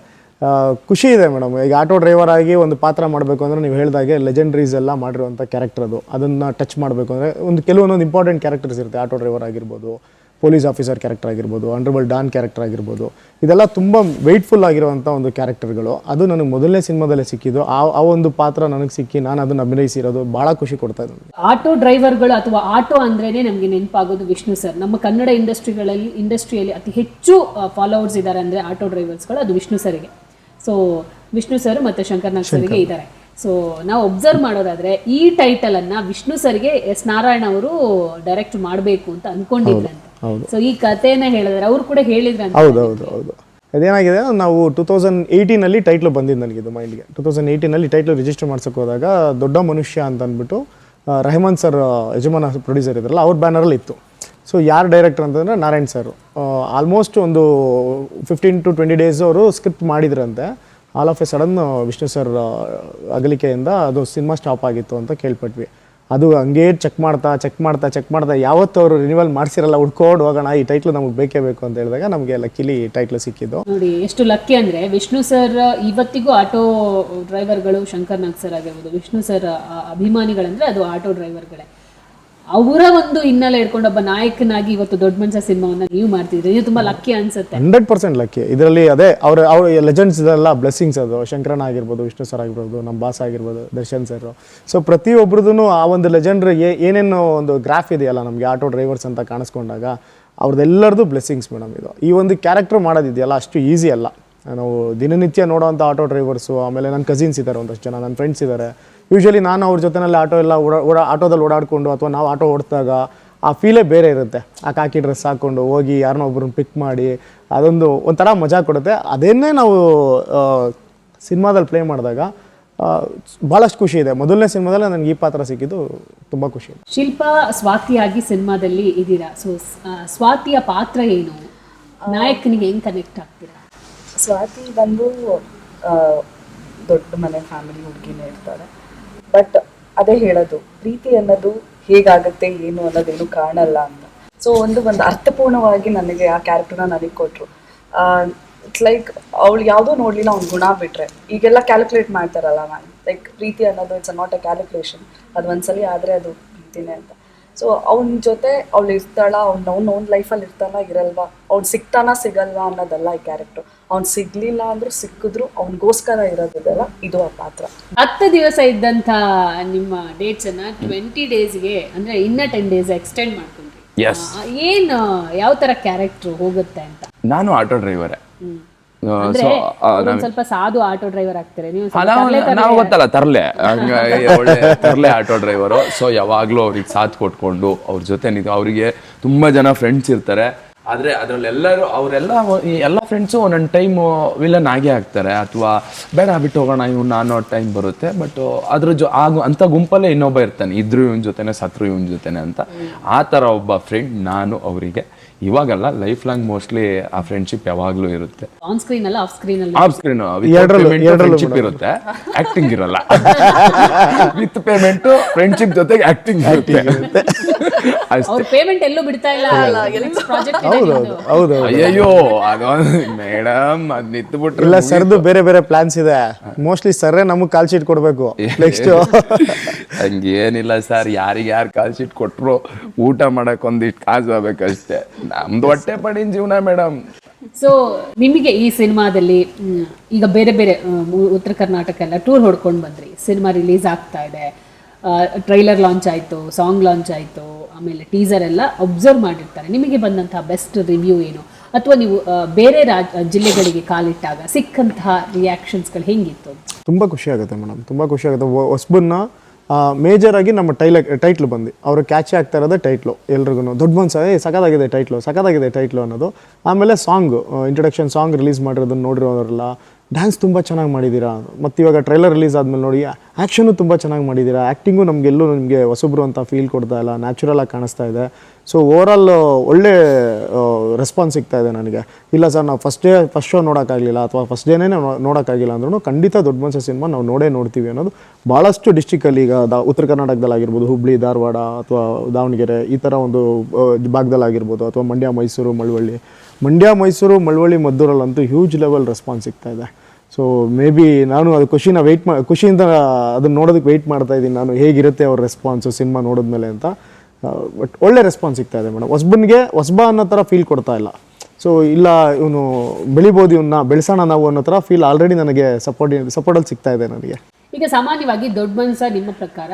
ಖುಷಿ ಇದೆ ಮೇಡಮ್. ಈಗ ಆಟೋ ಡ್ರೈವರ್ ಆಗಿ ಒಂದು ಪಾತ್ರ ಮಾಡಬೇಕು ಅಂದರೆ ನೀವು ಹೇಳಿದಾಗೆ ಲೆಜೆಂಡ್ರೀಸ್ ಎಲ್ಲ ಮಾಡಿರುವಂಥ ಕ್ಯಾರೆಕ್ಟರ್ ಅದು. ಅದನ್ನು ಟಚ್ ಮಾಡಬೇಕು ಅಂದರೆ ಕೆಲವೊಂದೊಂದು ಇಂಪಾರ್ಟೆಂಟ್ ಕ್ಯಾರೆಕ್ಟರ್ಸ್ ಇರುತ್ತೆ. ಆಟೋ ಡ್ರೈವರ್ ಆಗಿರ್ಬೋದು, ಪೊಲೀಸ್ ಆಫೀಸರ್ ಕ್ಯಾರೆಕ್ಟರ್ ಆಗಿರ್ಬೋದು, ಆನರಬಲ್ ಡಾನ್ ಕ್ಯಾರೆಕ್ಟರ್ ಆಗಿರ್ಬೋದು. ಇದೆಲ್ಲ ತುಂಬ ವೆಯ್ಟ್ಫುಲ್ ಆಗಿರುವಂಥ ಒಂದು ಕ್ಯಾರೆಕ್ಟರ್ಗಳು. ಅದು ನನಗೆ ಮೊದಲನೇ ಸಿನಿಮಾದಲ್ಲೇ ಸಿಕ್ಕಿದ್ದು. ಆ ಒಂದು ಪಾತ್ರ ನನಗೆ ಸಿಕ್ಕಿ ನಾನು ಅದನ್ನು ಅಭಿನಯಿಸಿರೋದು ಭಾಳ ಖುಷಿ ಕೊಡ್ತಾ ಇದೆ. ಆಟೋ ಡ್ರೈವರ್ಗಳು ಅಥವಾ ಆಟೋ ಅಂದ್ರೇನೆ ನಮಗೆ ನೆನಪಾಗೋದು ವಿಷ್ಣು ಸರ್. ನಮ್ಮ ಕನ್ನಡ ಇಂಡಸ್ಟ್ರಿಯಲ್ಲಿ ಅತಿ ಹೆಚ್ಚು ಫಾಲೋವರ್ಸ್ ಇದ್ದಾರೆ ಅಂದರೆ ಆಟೋ ಡ್ರೈವರ್ಸ್ಗಳು, ಅದು ವಿಷ್ಣು ಸರ್ಗೆ. ಸೊ ವಿಷ್ಣು ಸರ್ ಮತ್ತು ಶಂಕರ್ ನಾಗ್ ಸರ್ಗೆ ಇದ್ದಾರೆ. ಸೊ ನಾವು ಒಬ್ಸರ್ವ್ ಮಾಡೋದಾದ್ರೆ ಈ ಟೈಟಲ್ ಅನ್ನ ವಿಷ್ಣು ಸರ್ಗೆ ಎಸ್ ನಾರಾಯಣ ಅವರು ಡೈರೆಕ್ಟ್ ಮಾಡಬೇಕು ಅಂತ ಅನ್ಕೊಂಡಿದ್ರಂತೆ. ಸೊ ಈ ಕಥೆನ ಹೇಳಿದ್ರೆ ಅವ್ರು ಕೂಡ ಹೇಳಿದ್ರಂತೆ. ಹೌದು. ಅದೇನಾಗಿದೆ ನಾವು 2018 ಟೈಟ್ಲು ಬಂದಿದ್ದು ನನಗಿದು ಮೈಂಡ್ಗೆ. 2018 ಟೈಟ್ಲು ರಿಜಿಸ್ಟರ್ ಮಾಡ್ಸೋಕೆ ಹೋದಾಗ ದೊಡ್ಡ ಮನುಷ್ಯ ಅಂತ ಅಂದ್ಬಿಟ್ಟು ರೆಹಮಾನ್ ಸರ್ ಯಜಮಾನ ಪ್ರೊಡ್ಯೂಸರ್ ಇದ್ರಲ್ಲ ಅವ್ರ ಬ್ಯಾನರಲ್ಲಿ ಇತ್ತು. ಸೊ ಯಾರು ಡೈರೆಕ್ಟರ್ ಅಂತಂದರೆ ನಾರಾಯಣ್ ಸರ್. ಆಲ್ಮೋಸ್ಟ್ ಒಂದು 15 to 20 ಡೇಸ್ ಅವರು ಸ್ಕ್ರಿಪ್ಟ್ ಮಾಡಿದ್ರಂತೆ. All of A sudden Vishnu sir ಅಗಲಿಕೆಯಿಂದ ಅದು ಸಿನಿಮಾ ಸ್ಟಾಪ್ ಆಗಿತ್ತು ಅಂತ ಕೇಳ್ಪಟ್ವಿ. ಅದು ಹಂಗೇ ಚೆಕ್ ಮಾಡ್ತಾ ಯಾವತ್ತು ಅವರು ರಿನಿವಲ್ ಮಾಡಿಸಿರಲ್ಲ ಹುಡ್ಕೊಂಡು ಹೋಗೋಣ ಈ ಟೈಟ್ಲು ನಮಗೆ ಬೇಕೇ ಬೇಕು ಅಂತ ಹೇಳಿದಾಗ ನಮಗೆ ಲಕ್ಕಿಲಿ ಟೈಟ್ಲು ಸಿಕ್ಕಿದ್ದು. ನೋಡಿ ಎಷ್ಟು ಲಕ್ಕಿ ಅಂದ್ರೆ ವಿಷ್ಣು ಸರ್ ಇವತ್ತಿಗೂ ಆಟೋ ಡ್ರೈವರ್ಗಳು, ಶಂಕರ್ ನಾಗ್ ಸರ್ ಆಗಿರ್ಬೋದು, ವಿಷ್ಣು ಸರ್ ಅಭಿಮಾನಿಗಳಂದ್ರೆ ಅದು ಆಟೋ ಡ್ರೈವರ್ಗಳೇ. ಅವರ ಒಂದು ಹಿನ್ನೆಲೆ ಇಟ್ಕೊಂಡು ಒಬ್ಬ ನಾಯಕನಾಗಿ ಇವತ್ತು ದೊಡ್ಡ ಮನುಷ್ಯ ಸಿನಿಮಾವನ್ನ ನೀವು ಮಾಡ್ತಿದ್ರಿ, ಇದು ತುಂಬಾ ಲಕ್ಕಿ ಅನ್ಸುತ್ತೆ. 100% ಲಕ್ಕಿ. ಇದರಲ್ಲಿ ಅದೇ ಅವ್ರ ಲೆಜೆಂಡ್ಸ್ ಇದೆಲ್ಲ ಬ್ಲೆಸ್ಸಿಂಗ್ಸ್. ಅದು ಶಂಕರಣ್ಣ ಆಗಿರ್ಬೋದು, ವಿಷ್ಣು ಸರ್ ಆಗಿರ್ಬೋದು, ನಮ್ಮ ಬಾಸ್ ಆಗಿರ್ಬೋದು, ದರ್ಶನ್ ಸರ್. ಸೊ ಪ್ರತಿಯೊಬ್ಬರದ್ದು ಆ ಒಂದು ಲೆಜೆಂಡ್ರಿಗೆ ಏನೇನು ಒಂದು ಗ್ರಾಫ್ ಇದೆಯಲ್ಲ ನಮಗೆ ಆಟೋ ಡ್ರೈವರ್ಸ್ ಅಂತ ಕಾಣಿಸ್ಕೊಂಡಾಗ ಅವ್ರದ್ದೆಲ್ಲರದು ಬ್ಲೆಸ್ಸಿಂಗ್ಸ್ ಮೇಡಮ್. ಇದು ಈ ಒಂದು ಕ್ಯಾರೆಕ್ಟರ್ ಮಾಡೋದಿದೆಯಲ್ಲ ಅಷ್ಟು ಈಸಿ ಅಲ್ಲ. ನಾವು ದಿನನಿತ್ಯ ನೋಡೋವಂಥ ಆಟೋ ಡ್ರೈವರ್ಸು, ಆಮೇಲೆ ನನ್ನ ಕಸಿನ್ಸ್ ಇದ್ದಾರೆ ಒಂದಷ್ಟು ಜನ, ನನ್ನ ಫ್ರೆಂಡ್ಸ್ ಇದ್ದಾರೆ. ಯೂಶ್ವಲಿ ನಾನು ಅವ್ರ ಜೊತೆನಲ್ಲಿ ಆಟೋ ಎಲ್ಲ ಆಟೋದಲ್ಲಿ ಓಡಾಡಿಕೊಂಡು ಅಥವಾ ನಾವು ಆಟೋ ಓಡಿಸಿದಾಗ ಆ ಫೀಲೇ ಬೇರೆ ಇರುತ್ತೆ. ಆ ಕಾಕಿ ಡ್ರೆಸ್ ಹಾಕ್ಕೊಂಡು ಹೋಗಿ ಯಾರನ್ನೋ ಒಬ್ಬರನ್ನ ಪಿಕ್ ಮಾಡಿ ಅದೊಂದು ಒಂಥರ ಮಜಾ ಕೊಡುತ್ತೆ. ಅದನ್ನೇ ನಾವು ಸಿನಿಮಾದಲ್ಲಿ ಪ್ಲೇ ಮಾಡಿದಾಗ ಭಾಳಷ್ಟು ಖುಷಿ ಇದೆ. ಮೊದಲನೇ ಸಿನಿಮಾದಲ್ಲಿ ನನಗೆ ಈ ಪಾತ್ರ ಸಿಕ್ಕಿದ್ದು ತುಂಬ ಖುಷಿ ಇದೆ. ಶಿಲ್ಪಾ ಸ್ವಾತಿಯಾಗಿ ಸಿನಿಮಾದಲ್ಲಿ ಇದ್ದೀರಾ. ಸೊ ಸ್ವಾತಿಯ ಪಾತ್ರ ಏನು, ನಾಯಕನಿಗೆ ಹೆಂಗ್ ಕನೆಕ್ಟ್ ಆಗ್ತೀರಾ? ಸ್ವಾತಿ ಬಂದು ದೊಡ್ಡ ಮನೆ ಫ್ಯಾಮಿಲಿ ಹುಡುಗಿನೇ ಇರ್ತಾರೆ. ಬಟ್ ಅದೇ ಹೇಳೋದು, ಪ್ರೀತಿ ಅನ್ನೋದು ಹೇಗಾಗುತ್ತೆ ಏನು ಅನ್ನೋದೇನು ಕಾಣಲ್ಲ ಅಂತ. ಸೊ ಒಂದು ಅರ್ಥಪೂರ್ಣವಾಗಿ ನನಗೆ ಆ ಕ್ಯಾರೆಕ್ಟರ್ನ ನನಗೆ ಕೊಟ್ಟರು. ಇಟ್ಸ್ ಲೈಕ್ ಅವಳು ಯಾವುದೋ ನೋಡಲಿಲ್ಲ ಅವ್ನ ಗುಣ ಬಿಟ್ಟರೆ. ಈಗೆಲ್ಲ ಕ್ಯಾಲ್ಕುಲೇಟ್ ಮಾಡ್ತಾರಲ್ಲ ಮ್ಯಾಮ್, ಲೈಕ್ ಪ್ರೀತಿ ಅನ್ನೋದು ಇಟ್ಸ್ ನಾಟ್ ಅ ಕ್ಯಾಲ್ಕುಲೇಷನ್. ಅದು ಒಂದ್ಸಲಿ ಆದರೆ ಅದು ಪ್ರೀತಿನೇ ಅಂತ. ಸೊ ಅವನ ಜೊತೆ ಅವಳು ಇರ್ತಾಳ, ಅವ್ನ ಲೈಫಲ್ಲಿ ಇರ್ತಾನ ಇರಲ್ವಾ, ಅವ್ನು ಸಿಗ್ತಾನ ಸಿಗಲ್ವಾ ಅನ್ನೋದಲ್ಲ ಈ ಕ್ಯಾರೆಕ್ಟರ್. ಅವ್ನು ಸಿಗ್ಲಿಲ್ಲ ಅಂದ್ರೂ ಸಿಕ್ಕಿದ್ರು ಅವನಿಗೋಸ್ಕರ ಇರೋದಿದೆಲ್ಲ ಇದು ಆ ಪಾತ್ರ. 10 ದಿವಸ ಇದ್ದಂಥ ನಿಮ್ಮ ಡೇಟ್ಸ್ ಅನ್ನ 20 ಡೇಸ್ಗೆ ಅಂದ್ರೆ ಇನ್ನ 10 ಡೇಸ್ ಎಕ್ಸ್ಟೆಂಡ್ ಮಾಡ್ಕೊಂಡ್ರಿ. ಏನು ಯಾವ ತರ ಕ್ಯಾರೆಕ್ಟರ್ ಹೋಗುತ್ತೆ ಅಂತ? ನಾನು ಆಟೋ ಡ್ರೈವರೇ. ಅಂದ್ರೆ ಸ್ವಲ್ಪ ಸಾಧು ಆಟೋ ಡ್ರೈವರ್ ಆಗ್ತಾರೆ ನೀವು. ನಾವು ಗೊತ್ತಲ್ಲ ತರ್ಲೆ, ಒಳ್ಳೆ ತರ್ಲೆ ಆಟೋ ಡ್ರೈವರು. ಸೊ ಯಾವಾಗ್ಲೂ ಅವ್ರಿಗೆ ಸಾಥ್ ಕೊಟ್ಕೊಂಡು ಅವ್ರ ಜೊತೆ ಅವರಿಗೆ ತುಂಬಾ ಜನ ಫ್ರೆಂಡ್ಸ್ ಇರ್ತಾರೆ. ಆದ್ರೆ ಅದ್ರಲ್ಲಿ ಎಲ್ಲ ಫ್ರೆಂಡ್ಸು ಒಂದೊಂದು ಟೈಮ್ ವಿಲನ್ ಆಗೇ ಆಗ್ತಾರೆ, ಅಥವಾ ಬೇಡ ಬಿಟ್ಟು ಹೋಗೋಣ ಇವ್ನು ಅನ್ನೋ ಟೈಮ್ ಬರುತ್ತೆ. ಬಟ್ ಅದ್ರ ಅಂತ ಗುಂಪಲ್ಲೇ ಇನ್ನೊಬ್ಬ ಇರ್ತಾನೆ, ಇದ್ರು ಇವನ್ ಜೊತೆನೆ ಸತ್ರು ಇವನ್ ಜೊತೆನೆ ಅಂತ. ಆ ತರ ಒಬ್ಬ ಫ್ರೆಂಡ್ ನಾನು ಅವರಿಗೆ. ಇವಾಗಲ್ಲ, ಲೈಫ್ ಲಾಂಗ್ ಮೋಸ್ಟ್ಲಿ ಆ ಫ್ರೆಂಡ್ಶಿಪ್ ಯಾವಾಗ್ಲೂ ಇರುತ್ತೆ. ಆನ್ ಸ್ಕ್ರೀನ್ ಅಲ್ಲ, ಆಫ್ ಸ್ಕ್ರೀನ್ ಅಲ್ಲಿ. ಆಫ್ ಸ್ಕ್ರೀನ್ ಫ್ರೆಂಡ್ಶಿಪ್ ಇರುತ್ತೆ, ಆಕ್ಟಿಂಗ್ ಇರಲ್ಲ. ವಿತ್ ಪೇಮೆಂಟ್ ಫ್ರೆಂಡ್ಶಿಪ್ ಜೊತೆಗೆ ಆಕ್ಟಿಂಗ್ ಇರುತ್ತೆ. ಅವ್ರ ಪೇಮೆಂಟ್ ಎಲ್ಲೂ ಬಿಡ್ತಾ ಇಲ್ಲ. ಪ್ರಾಜೆಕ್ಟ್ ಹೌದು. ಅಯ್ಯಯ್ಯೋ, ಅದೊಂದು ಮೇಡಮ್ ಅದ್ ನಿಂತ್ಬಿಟ್ರೆ ಇಲ್ಲ, ಸರ್ದು ಬೇರೆ ಬೇರೆ ಪ್ಲಾನ್ಸ್ ಇದೆ. ಮೋಸ್ಟ್ಲಿ ಸರ್ರೇ ನಮಗೆ ಕಾಲ್ ಶೀಟ್ ಕೊಡ್ಬೇಕು ನೆಕ್ಸ್ಟ್. ಹಂಗೇನಿಲ್ಲ ಸರ್, ಯಾರಿಗೆ ಯಾರು ಕಾಲ್ ಶೀಟ್ ಕೊಟ್ರು ಊಟ ಮಾಡಕ್ ಒಂದಿಷ್ಟು ಕಾಸು ಆಗ್ಬೇಕಷ್ಟೇ. ನಮ್ದು ಹೊಟ್ಟೆ ಪಡಿನ ಜೀವನ ಮೇಡಮ್. ಸೊ ನಿಮಗೆ ಈ ಸಿನಿಮಾದಲ್ಲಿ ಈಗ ಬೇರೆ ಬೇರೆ ಉತ್ತರ ಕರ್ನಾಟಕ ಎಲ್ಲ ಟೂರ್ ಹೊಡ್ಕೊಂಡು ಬಂದ್ರಿ. ಸಿನಿಮಾ ರಿಲೀಸ್ ಆಗ್ತಾ ಇದೆ, ಟ್ರೈಲರ್ ಲಾಂಚ್ ಆಯಿತು, ಸಾಂಗ್ ಲಾಂಚ್ ಆಯಿತು, ಆಮೇಲೆ ಟೀಸರ್ ಎಲ್ಲ ಅಬ್ಸರ್ವ್ ಮಾಡಿರ್ತಾರೆ. ನಿಮಗೆ ಬಂದಂತಹ ಬೆಸ್ಟ್ ರಿವ್ಯೂ ಏನು, ಅಥವಾ ನೀವು ಬೇರೆ ಜಿಲ್ಲೆಗಳಿಗೆ ಕಾಲಿಟ್ಟಾಗ ಸಿಕ್ಕಂತಹ ರಿಯಾಕ್ಷನ್ಸ್ಗಳು ಹೆಂಗಿತ್ತು? ತುಂಬ ಖುಷಿ ಆಗುತ್ತೆ ಮೇಡಮ್, ತುಂಬ ಖುಷಿ ಆಗುತ್ತೆ. ಹೊಸಬನ್ನ ಮೇಜರ್ ಆಗಿ ನಮ್ಮ ಟೈಟ್ಲು ಬಂದು ಅವರು ಕ್ಯಾಚ್ ಆಗ್ತಾ ಇರೋದೇ ಟೈಟ್ಲು. ಎಲ್ರಿಗೂ ದೊಡ್ಡ ಮನ್ಸ ಸಖತ್ತಾಗಿದೆ ಟೈಟ್ಲು ಅನ್ನೋದು. ಆಮೇಲೆ ಸಾಂಗ್ ಇಂಟ್ರೊಡಕ್ಷನ್ ಸಾಂಗ್ ರಿಲೀಸ್ ಮಾಡಿರೋದನ್ನು ನೋಡಿರೋರೆಲ್ಲ ಡ್ಯಾನ್ಸ್ ತುಂಬ ಚೆನ್ನಾಗಿ ಮಾಡಿದ್ದೀರಾ, ಮತ್ತು ಇವಾಗ ಟ್ರೈಲರ್ ರಿಲೀಸ್ ಆದಮೇಲೆ ನೋಡಿ ಆ್ಯಕ್ಷನು ತುಂಬ ಚೆನ್ನಾಗಿ ಮಾಡಿದ್ದೀರಾ, ಆ್ಯಕ್ಟಿಂಗು ನಮಗೆಲ್ಲೂ ನಿಮಗೆ ಹೊಸಬ್ರು ಅಂತ ಫೀಲ್ ಕೊಡ್ತಾ ಇಲ್ಲ, ನ್ಯಾಚುರಲಾಗಿ ಕಾಣಿಸ್ತಾ ಇದೆ. ಸೊ ಓವರಾಲ್ ಒಳ್ಳೆ ರೆಸ್ಪಾನ್ಸ್ ಸಿಗ್ತಾ ಇದೆ ನನಗೆ. ಇಲ್ಲ ಸರ್, ನಾವು ಫಸ್ಟ್ ಶೋ ನೋಡೋಕ್ಕಾಗಲಿಲ್ಲ ಅಥವಾ ಫಸ್ಟ್ ಡೇನೇ ನೋಡೋಕ್ಕಾಗಿಲ್ಲ ಅಂದ್ರೂ ಖಂಡಿತ ದೊಡ್ಡ ಮನುಷ್ಯ ಸಿನಿಮಾ ನಾವು ನೋಡ್ತೀವಿ ಅನ್ನೋದು ಭಾಳಷ್ಟು ಡಿಸ್ಟಿಕಲ್ಲಿ. ಈಗ ಉತ್ತರ ಕರ್ನಾಟಕದಲ್ಲಿ ಆಗಿರ್ಬೋದು, ಹುಬ್ಳಿ, ಧಾರವಾಡ ಅಥವಾ ದಾವಣಗೆರೆ ಈ ಥರ ಒಂದು ಭಾಗದಲ್ಲಿ ಆಗಿರ್ಬೋದು, ಅಥವಾ ಮಂಡ್ಯ, ಮೈಸೂರು, ಮಳವಳ್ಳಿ, ಮದ್ದೂರಲ್ಲಂತೂ ಹ್ಯೂಜ್ ಲೆವೆಲ್ ರೆಸ್ಪಾನ್ಸ್ ಸಿಗ್ತಾ ಇದೆ. ಸೊ ಮೇ ಬಿ ನಾನು ಅದು ಖುಷಿಯಿಂದ ಅದನ್ನು ನೋಡೋದಕ್ಕೆ ವೆಯ್ಟ್ ಮಾಡ್ತಾ ಇದ್ದೀನಿ ನಾನು, ಹೇಗಿರುತ್ತೆ ಅವ್ರ ರೆಸ್ಪಾನ್ಸು ಸಿನಿಮಾ ನೋಡಿದ್ಮೇಲೆ ಅಂತ. ಬಟ್ ಒಳ್ಳೆ ರೆಸ್ಪಾನ್ಸ್ ಸಿಗ್ತಾ ಇದೆ ಮೇಡಮ್. ಹೊಸಬ ಅನ್ನೋ ಥರ ಫೀಲ್ ಕೊಡ್ತಾ ಇಲ್ಲ. ಸೊ ಇಲ್ಲ ಇವನು ಬೆಳಿಬೋದು, ಇವನ್ನ ಬೆಳೆಸೋಣ ನಾವು ಅನ್ನೋ ಥರ ಫೀಲ್ ಆಲ್ರೆಡಿ ನನಗೆ ಸಪೋರ್ಟಲ್ಲಿ ಸಿಗ್ತಾ ಇದೆ ನನಗೆ. ಈಗ ಸಾಮಾನ್ಯವಾಗಿ ದೊಡ್ಡ ಮನುಷ್ಯ ನಿಮ್ಮ ಪ್ರಕಾರ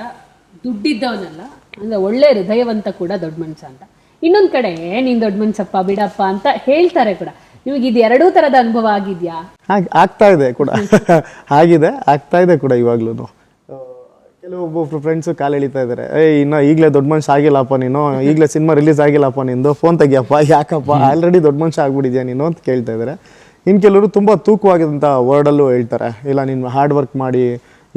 ದುಡ್ಡಿದ್ದವನಲ್ಲ, ಅಂದರೆ ಒಳ್ಳೆ ಹೃದಯವಂತ ಕೂಡ ದೊಡ್ಡ ಮನುಷ್ಯ ಅಂತ. ಇನ್ನೊಂದು ಕಡೆ ನೀನು ದೊಡ್ಡ ಮನುಷ್ಯಪ್ಪ ಬಿಡಪ್ಪ ಅಂತ ಹೇಳ್ತಾರೆ ಕೂಡ. ನಿಮಗೆ ಇದು ಎರಡೂ ಥರದ ಅನುಭವ ಆಗಿದೆಯಾ? ಆಗ್ತಾ ಇದೆ ಕೂಡ ಇವಾಗ್ಲೂ. ಕೆಲವೊಬ್ಬ ಫ್ರೆಂಡ್ಸು ಕಾಲು ಎಳಿತಾ ಇದ್ದಾರೆ, ಇನ್ನು ಈಗಲೇ ದೊಡ್ಡ ಮನುಷ್ಯ ಆಗಿಲ್ಲಪ್ಪ ನೀನು, ಈಗಲೇ ಸಿನಿಮಾ ರಿಲೀಸ್ ಆಗಿಲ್ಲಪ್ಪ ನಿಂದು, ಫೋನ್ ತೆಗಿಯಪ್ಪ, ಯಾಕಪ್ಪ ಆಲ್ರೆಡಿ ದೊಡ್ಡ ಮನುಷ್ಯ ಆಗ್ಬಿಟ್ಟಿದ್ಯಾ ನೀನು ಅಂತ ಕೇಳ್ತಾ ಇದ್ದಾರೆ. ಇನ್ನು ಕೆಲವರು ತುಂಬ ತೂಕವಾಗಿದ್ದಂಥ ವರ್ಡಲ್ಲೂ ಹೇಳ್ತಾರೆ, ಇಲ್ಲ ನೀನು ಹಾರ್ಡ್ ವರ್ಕ್ ಮಾಡಿ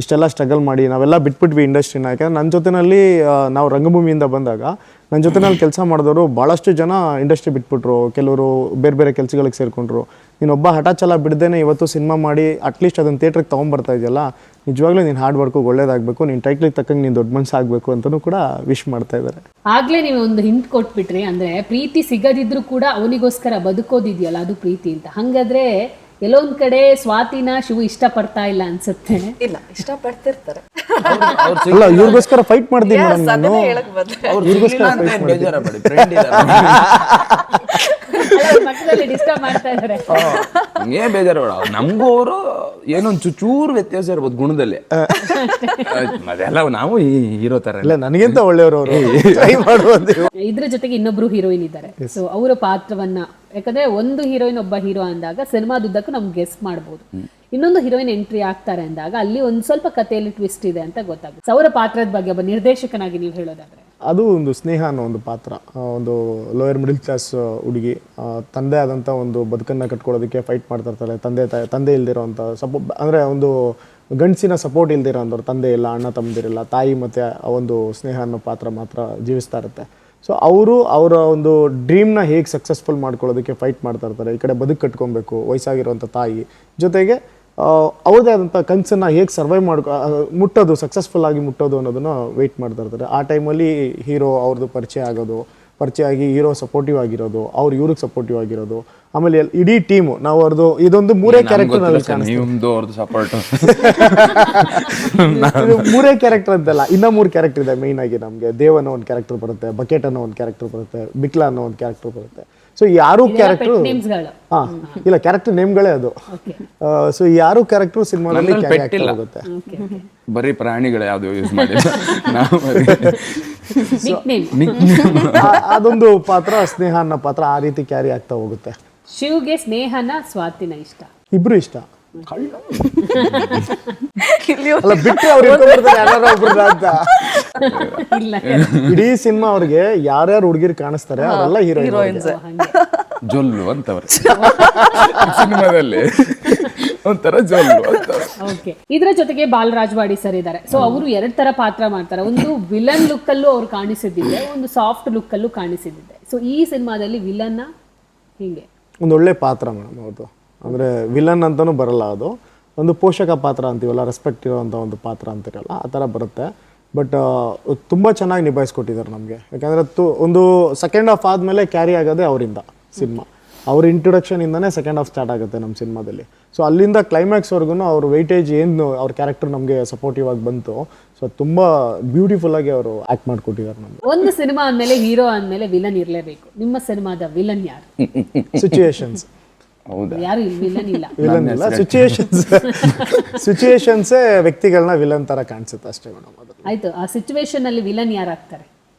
ಇಷ್ಟೆಲ್ಲ ಸ್ಟ್ರಗಲ್ ಮಾಡಿ ನಾವೆಲ್ಲ ಬಿಟ್ಬಿಟ್ವಿ ಇಂಡಸ್ಟ್ರಿನ. ಯಾಕಂದರೆ ನನ್ನ ಜೊತೆಯಲ್ಲಿ ನಾವು ರಂಗಭೂಮಿಯಿಂದ ಬಂದಾಗ ನನ್ನ ಜೊತೆನಲ್ಲಿ ಕೆಲಸ ಮಾಡಿದವರು ಭಾಳಷ್ಟು ಜನ ಇಂಡಸ್ಟ್ರಿ ಬಿಟ್ಬಿಟ್ರು, ಕೆಲವರು ಬೇರೆ ಬೇರೆ ಕೆಲಸಗಳಿಗೆ ಸೇರಿಕೊಂಡ್ರು. ನೀನೊಬ್ಬ ಹಠಾಚಲ ಬಿಡ್ದೇನೆ ಇವತ್ತು ಸಿನಿಮಾ ಮಾಡಿ ಅಟ್ಲೀಸ್ಟ್ ಅದನ್ನು ಥಿಯೇಟ್ರಿಗೆ ತೊಗೊಂಬರ್ತಾ ಇದೆಯಲ್ಲ, ನಿಜವಾಗ್ಲೂ ನೀನು ಹಾರ್ಡ್ ವರ್ಕು ಒಳ್ಳೇದಾಗಬೇಕು, ನೀನು ಟೈಟ್ಲಿಗೆ ತಕ್ಕಂಗೆ ನೀನು ದೊಡ್ಡ ಮನ್ಸು ಆಗಬೇಕು ಅಂತಲೂ ಕೂಡ ವಿಶ್ ಮಾಡ್ತಾ ಇದ್ದಾರೆ. ಆಗ್ಲೇ ನೀವು ಒಂದು ಹಿಂಟ್ ಕೊಟ್ಬಿಟ್ರಿ, ಅಂದ್ರೆ ಪ್ರೀತಿ ಸಿಗದಿದ್ರು ಕೂಡ ಅವನಿಗೋಸ್ಕರ ಬದುಕೋದಿದೆಯಲ್ಲ ಅದು ಪ್ರೀತಿ ಅಂತ. ಹಂಗಾದ್ರೆ ಎಲ್ಲೋ ಒಂದ್ ಕಡೆ ಸ್ವಾತಿನ ಶಿವು ಇಷ್ಟ ಪಡ್ತಾ ಇಲ್ಲ ಅನ್ಸುತ್ತೆ. ಇಲ್ಲ, ಇಷ್ಟಪಡ್ತಿರ್ತಾರೆ. ಅಲ್ಲ, ಇವ್ರಿಗೋಸ್ಕರ ಫೈಟ್ ಮಾಡ್ತೀನಿ ಮೇಡಮ್ ನಾನು. ಅದನ್ನೇ ಹೇಳಕ್ ಬಂದೆ. ಮಕ್ಕಳಲ್ಲಿ ಡಿಸ್ಟರ್ಬ್ ಮಾಡ್ತಾ ಇದಾರೆ. ಹಂಗೇ ಬೇಜಾರು ಬೇಡ, ನಮಗೂ ಅವರು ಏನೊಂದು ಚೂರು ವ್ಯತ್ಯಾಸ ಇರ್ಬೋದು ಗುಣದಲ್ಲಿ. ಅದೆಲ್ಲ ನಾವು ಈ ಹೀರೋ ತರ ಇಲ್ಲ, ನನಗಿಂತ ಒಳ್ಳೆಯವರು ಅವರು, ಟ್ರೈ ಮಾಡ್ಬೋದು. ಇದ್ರ ಜೊತೆಗೆ ಇನ್ನೊಬ್ರು ಹೀರೋಯಿನ್ ಇದ್ದಾರೆ. ಸೊ ಅವರ ಪಾತ್ರವನ್ನ, ಯಾಕಂದ್ರೆ ಒಂದು ಹೀರೋಯಿನ್ ಒಬ್ಬ ಹೀರೋ ಅಂದಾಗ ಸಿನಿಮಾದುದ್ದಕ್ಕೂ ನಮ್ಗೆ ಗೆಸ್ ಮಾಡ್ಬೋದು. ಇನ್ನೊಂದು ಹೀರೋಯಿನ್ ಎಂಟ್ರಿ ಆಗ್ತಾರೆ ಅಂದಾಗ ಅಲ್ಲಿ ಒಂದ್ ಸ್ವಲ್ಪ ಕಥೆಯಲ್ಲಿ ಟ್ವಿಸ್ಟ್ ಇದೆ ಅಂತ ಗೊತ್ತಾಗುತ್ತೆ. ಅವರ ಪಾತ್ರದ ಬಗ್ಗೆ ಒಬ್ಬ ನಿರ್ದೇಶಕನಾಗಿ ನೀವು ಹೇಳೋದಾದ್ರೆ? ಅದು ಒಂದು ಸ್ನೇಹ ಅನ್ನೋ ಒಂದು ಪಾತ್ರ, ಒಂದು ಲೋಯರ್ ಮಿಡಲ್ ಕ್ಲಾಸ್ ಹುಡುಗಿ ತಂದೆ ಆದಂಥ ಒಂದು ಬದುಕನ್ನು ಕಟ್ಕೊಳ್ಳೋದಕ್ಕೆ ಫೈಟ್ ಮಾಡ್ತಾ ಇರ್ತಾಳೆ. ತಂದೆ ಇಲ್ದಿರೋ ಅಂಥ ಅಂದರೆ ಒಂದು ಗಂಡಸಿನ ಸಪೋರ್ಟ್ ಇಲ್ದಿರೋ ಅಂಥವ್ರು, ತಂದೆ ಇಲ್ಲ, ಅಣ್ಣ ತಮ್ಮದಿರಿಲ್ಲ, ತಾಯಿ ಮತ್ತು ಒಂದು ಸ್ನೇಹ ಅನ್ನೋ ಪಾತ್ರ ಮಾತ್ರ ಜೀವಿಸ್ತಾ ಇರುತ್ತೆ. ಸೊ ಅವರ ಒಂದು ಡ್ರೀಮ್ನ ಹೇಗೆ ಸಕ್ಸಸ್ಫುಲ್ ಮಾಡ್ಕೊಳ್ಳೋದಕ್ಕೆ ಫೈಟ್ ಮಾಡ್ತಾ ಇರ್ತಾರೆ. ಈ ಕಡೆ ಬದುಕು ಕಟ್ಕೊಬೇಕು, ವಯಸ್ಸಾಗಿರೋಂಥ ತಾಯಿ ಜೊತೆಗೆ ಅವ್ರದ್ದೇ ಆದಂಥ ಕನಸನ್ನು ಹೇಗೆ ಸರ್ವೈವ್ ಮುಟ್ಟೋದು, ಸಕ್ಸಸ್ಫುಲ್ ಆಗಿ ಮುಟ್ಟೋದು ಅನ್ನೋದನ್ನು ವೆಯ್ಟ್ ಮಾಡ್ತಾ ಇರ್ತಾರೆ. ಆ ಟೈಮಲ್ಲಿ ಹೀರೋ ಅವ್ರದ್ದು ಪರಿಚಯ ಆಗೋದು, ಪರಿಚಯ ಆಗಿ ಹೀರೋ ಸಪೋರ್ಟಿವ್ ಆಗಿರೋದು, ಅವ್ರು ಇವ್ರಿಗೆ ಸಪೋರ್ಟಿವ್ ಆಗಿರೋದು, ಆಮೇಲೆ ಇಡೀ ಟೀಮು ನಾವು ಅವ್ರದ್ದು ಇದೊಂದು ಮೂರೇ ಕ್ಯಾರೆಕ್ಟರ್ ಮೂರೇ ಕ್ಯಾರೆಕ್ಟರ್ ಅಂತಲ್ಲ, ಇನ್ನೂ 3 ಕ್ಯಾರೆಕ್ಟರ್ ಇದೆ ಮೇಯ್ನ್ ಆಗಿ. ನಮಗೆ ದೇವ್ ಅನ್ನೋ ಒಂದು ಕ್ಯಾರೆಕ್ಟರ್ ಬರುತ್ತೆ, ಬಕೆಟ್ ಅನ್ನೋ ಒಂದು ಕ್ಯಾರೆಕ್ಟರ್ ಬರುತ್ತೆ, ಬಿಕ್ಲಾ ಅನ್ನೋ ಒಂದು ಕ್ಯಾರೆಕ್ಟರ್ ಬರುತ್ತೆ. ಸೊ ಯಾರು ಕ್ಯಾರೆಕ್ಟರ್ ಇಲ್ಲ, ಕ್ಯಾರೆಕ್ಟರ್ ನೇಮ್ಗಳೇ ಅದು. ಸೊ ಯಾರು ಕ್ಯಾರೆಕ್ಟರ್ ಸಿನಿಮಾದಲ್ಲಿ ಹೋಗುತ್ತೆ. ಬರೀ ಪ್ರಾಣಿಗಳು ಯಾವ್ದು ಯೂಸ್ ಮಾಡಿಲ್ಲ ನಾವು. ಅದೊಂದು ಪಾತ್ರ, ಸ್ನೇಹ ಅನ್ನೋ ಪಾತ್ರ ಆ ರೀತಿ ಕ್ಯಾರಿ ಆಗ್ತಾ ಹೋಗುತ್ತೆ. ಶಿವ್ಗೆ ಸ್ನೇಹನ ಸ್ವಾತಿನ ಇಷ್ಟ? ಇಬ್ರು ಇಷ್ಟ. ಅಲ್ಲ, ಬಿಟ್ಟರೆ ಅವ್ರು ಅಂತ ಇಡೀ ಸಿನಿಮಾ ಅವ್ರಿಗೆ ಯಾರ್ಯಾರು ಹುಡುಗಿರು ಕಾಣಿಸ್ತಾರೆ ಅವರೆಲ್ಲ ಹೀರೋಯಿನ್ಸ್. ಜೊಲ್ಲು ಅಂತವ್ರೆ ಸಿನಿಮಾದಲ್ಲಿ, ಒಂಥರ ಜೊಲ್ಲು ಅಂತ. ಓಕೆ, ಇದರ ಜೊತೆಗೆ ಬಾಲರಾಜ್ ವಾಡಿ ಸರ್ ಇದ್ದಾರೆ. ಸೊ ಅವರು 2 ತರ ಪಾತ್ರ ಮಾಡ್ತಾರೆ. ಒಂದು ವಿಲನ್ ಲುಕ್ ಅಲ್ಲೂ ಅವ್ರು ಕಾಣಿಸಿದ್ದಿದೆ, ಒಂದು ಸಾಫ್ಟ್ ಲುಕ್ ಅಲ್ಲೂ ಕಾಣಿಸಿದ್ದಿದೆ. ಸೊ ಈ ಸಿನಿಮಾದಲ್ಲಿ ವಿಲನ್ನ ಹಿಂಗೆ ಒಂದು ಒಳ್ಳೆ ಪಾತ್ರ ಮೇಡಮ್ ಅವ್ರದ್ದು. ಅಂದರೆ ವಿಲನ್ ಅಂತಲೂ ಬರಲ್ಲ, ಅದು ಒಂದು ಪೋಷಕ ಪಾತ್ರ ಅಂತೀವಲ್ಲ, ರೆಸ್ಪೆಕ್ಟ್ ಇರೋವಂಥ ಒಂದು ಪಾತ್ರ ಅಂತಿರಲ್ಲ, ಆ ಥರ ಬರುತ್ತೆ. ಬಟ್ ತುಂಬ ಚೆನ್ನಾಗಿ ನಿಭಾಯಿಸ್ಕೊಟ್ಟಿದ್ದಾರೆ ನಮಗೆ. ಯಾಕಂದರೆ ಒಂದು ಸೆಕೆಂಡ್ ಹಾಫ್ ಆದಮೇಲೆ ಕ್ಯಾರಿ ಆಗೋದೇ ಅವರಿಂದ ಸಿನಿಮಾ. ಅವ್ರ ಇಂಟ್ರೊಡಕ್ಷನಿಂದನೇ ಸೆಕೆಂಡ್ ಹಾಫ್ ಸ್ಟಾರ್ಟ್ ಆಗುತ್ತೆ ನಮ್ಮ ಸಿನಿಮಾದಲ್ಲಿ. ಸೊ ಅಲ್ಲಿಂದ ಕ್ಲೈಮ್ಯಾಕ್ಸ್ವರೆಗೂ ಅವ್ರ ವೆಯ್ಟೇಜ್ ಏನು ಅವ್ರ ಕ್ಯಾರೆಕ್ಟರ್ ನಮಗೆ ಸಪೋರ್ಟಿವ್ ಆಗಿ ಬಂತು. ಸೊ ತುಂಬ ಬ್ಯೂಟಿಫುಲ್ ಆಗಿ ಅವರು ಆ್ಯಕ್ಟ್ ಮಾಡಿಕೊಟ್ಟಿದ್ದಾರೆ ನಮಗೆ. ಒಂದು ಸಿನಿಮಾ ಅಂದಮೇಲೆ ಹೀರೋ ಅಂದಮೇಲೆ ವಿಲನ್ ಇರಲೇಬೇಕು. ನಿಮ್ಮ ಸಿನಿಮಾದ ವಿಲನ್ ಯಾರು? ಸಿಚುಯೇಷನ್ಸ್. ಯಾರು ವಿಲನ್ ಇಲ್ಲ, ವಿಲನ್ ಇಲ್ಲ, ಸಿಚುಯೇಷನ್ಸೇ ವ್ಯಕ್ತಿಗಳನ್ನ ವಿಲನ್ ತರ ಕಾಣಿಸುತ್ತೆ ಅಷ್ಟೇ ಮೇಡಮ್. ಅದು ಆಯ್ತು. ಆ ಸಿಚುವೇಶನ್ ಅಲ್ಲಿ ವಿಲನ್ ಯಾರು ಆಗ್ತಾರೆ?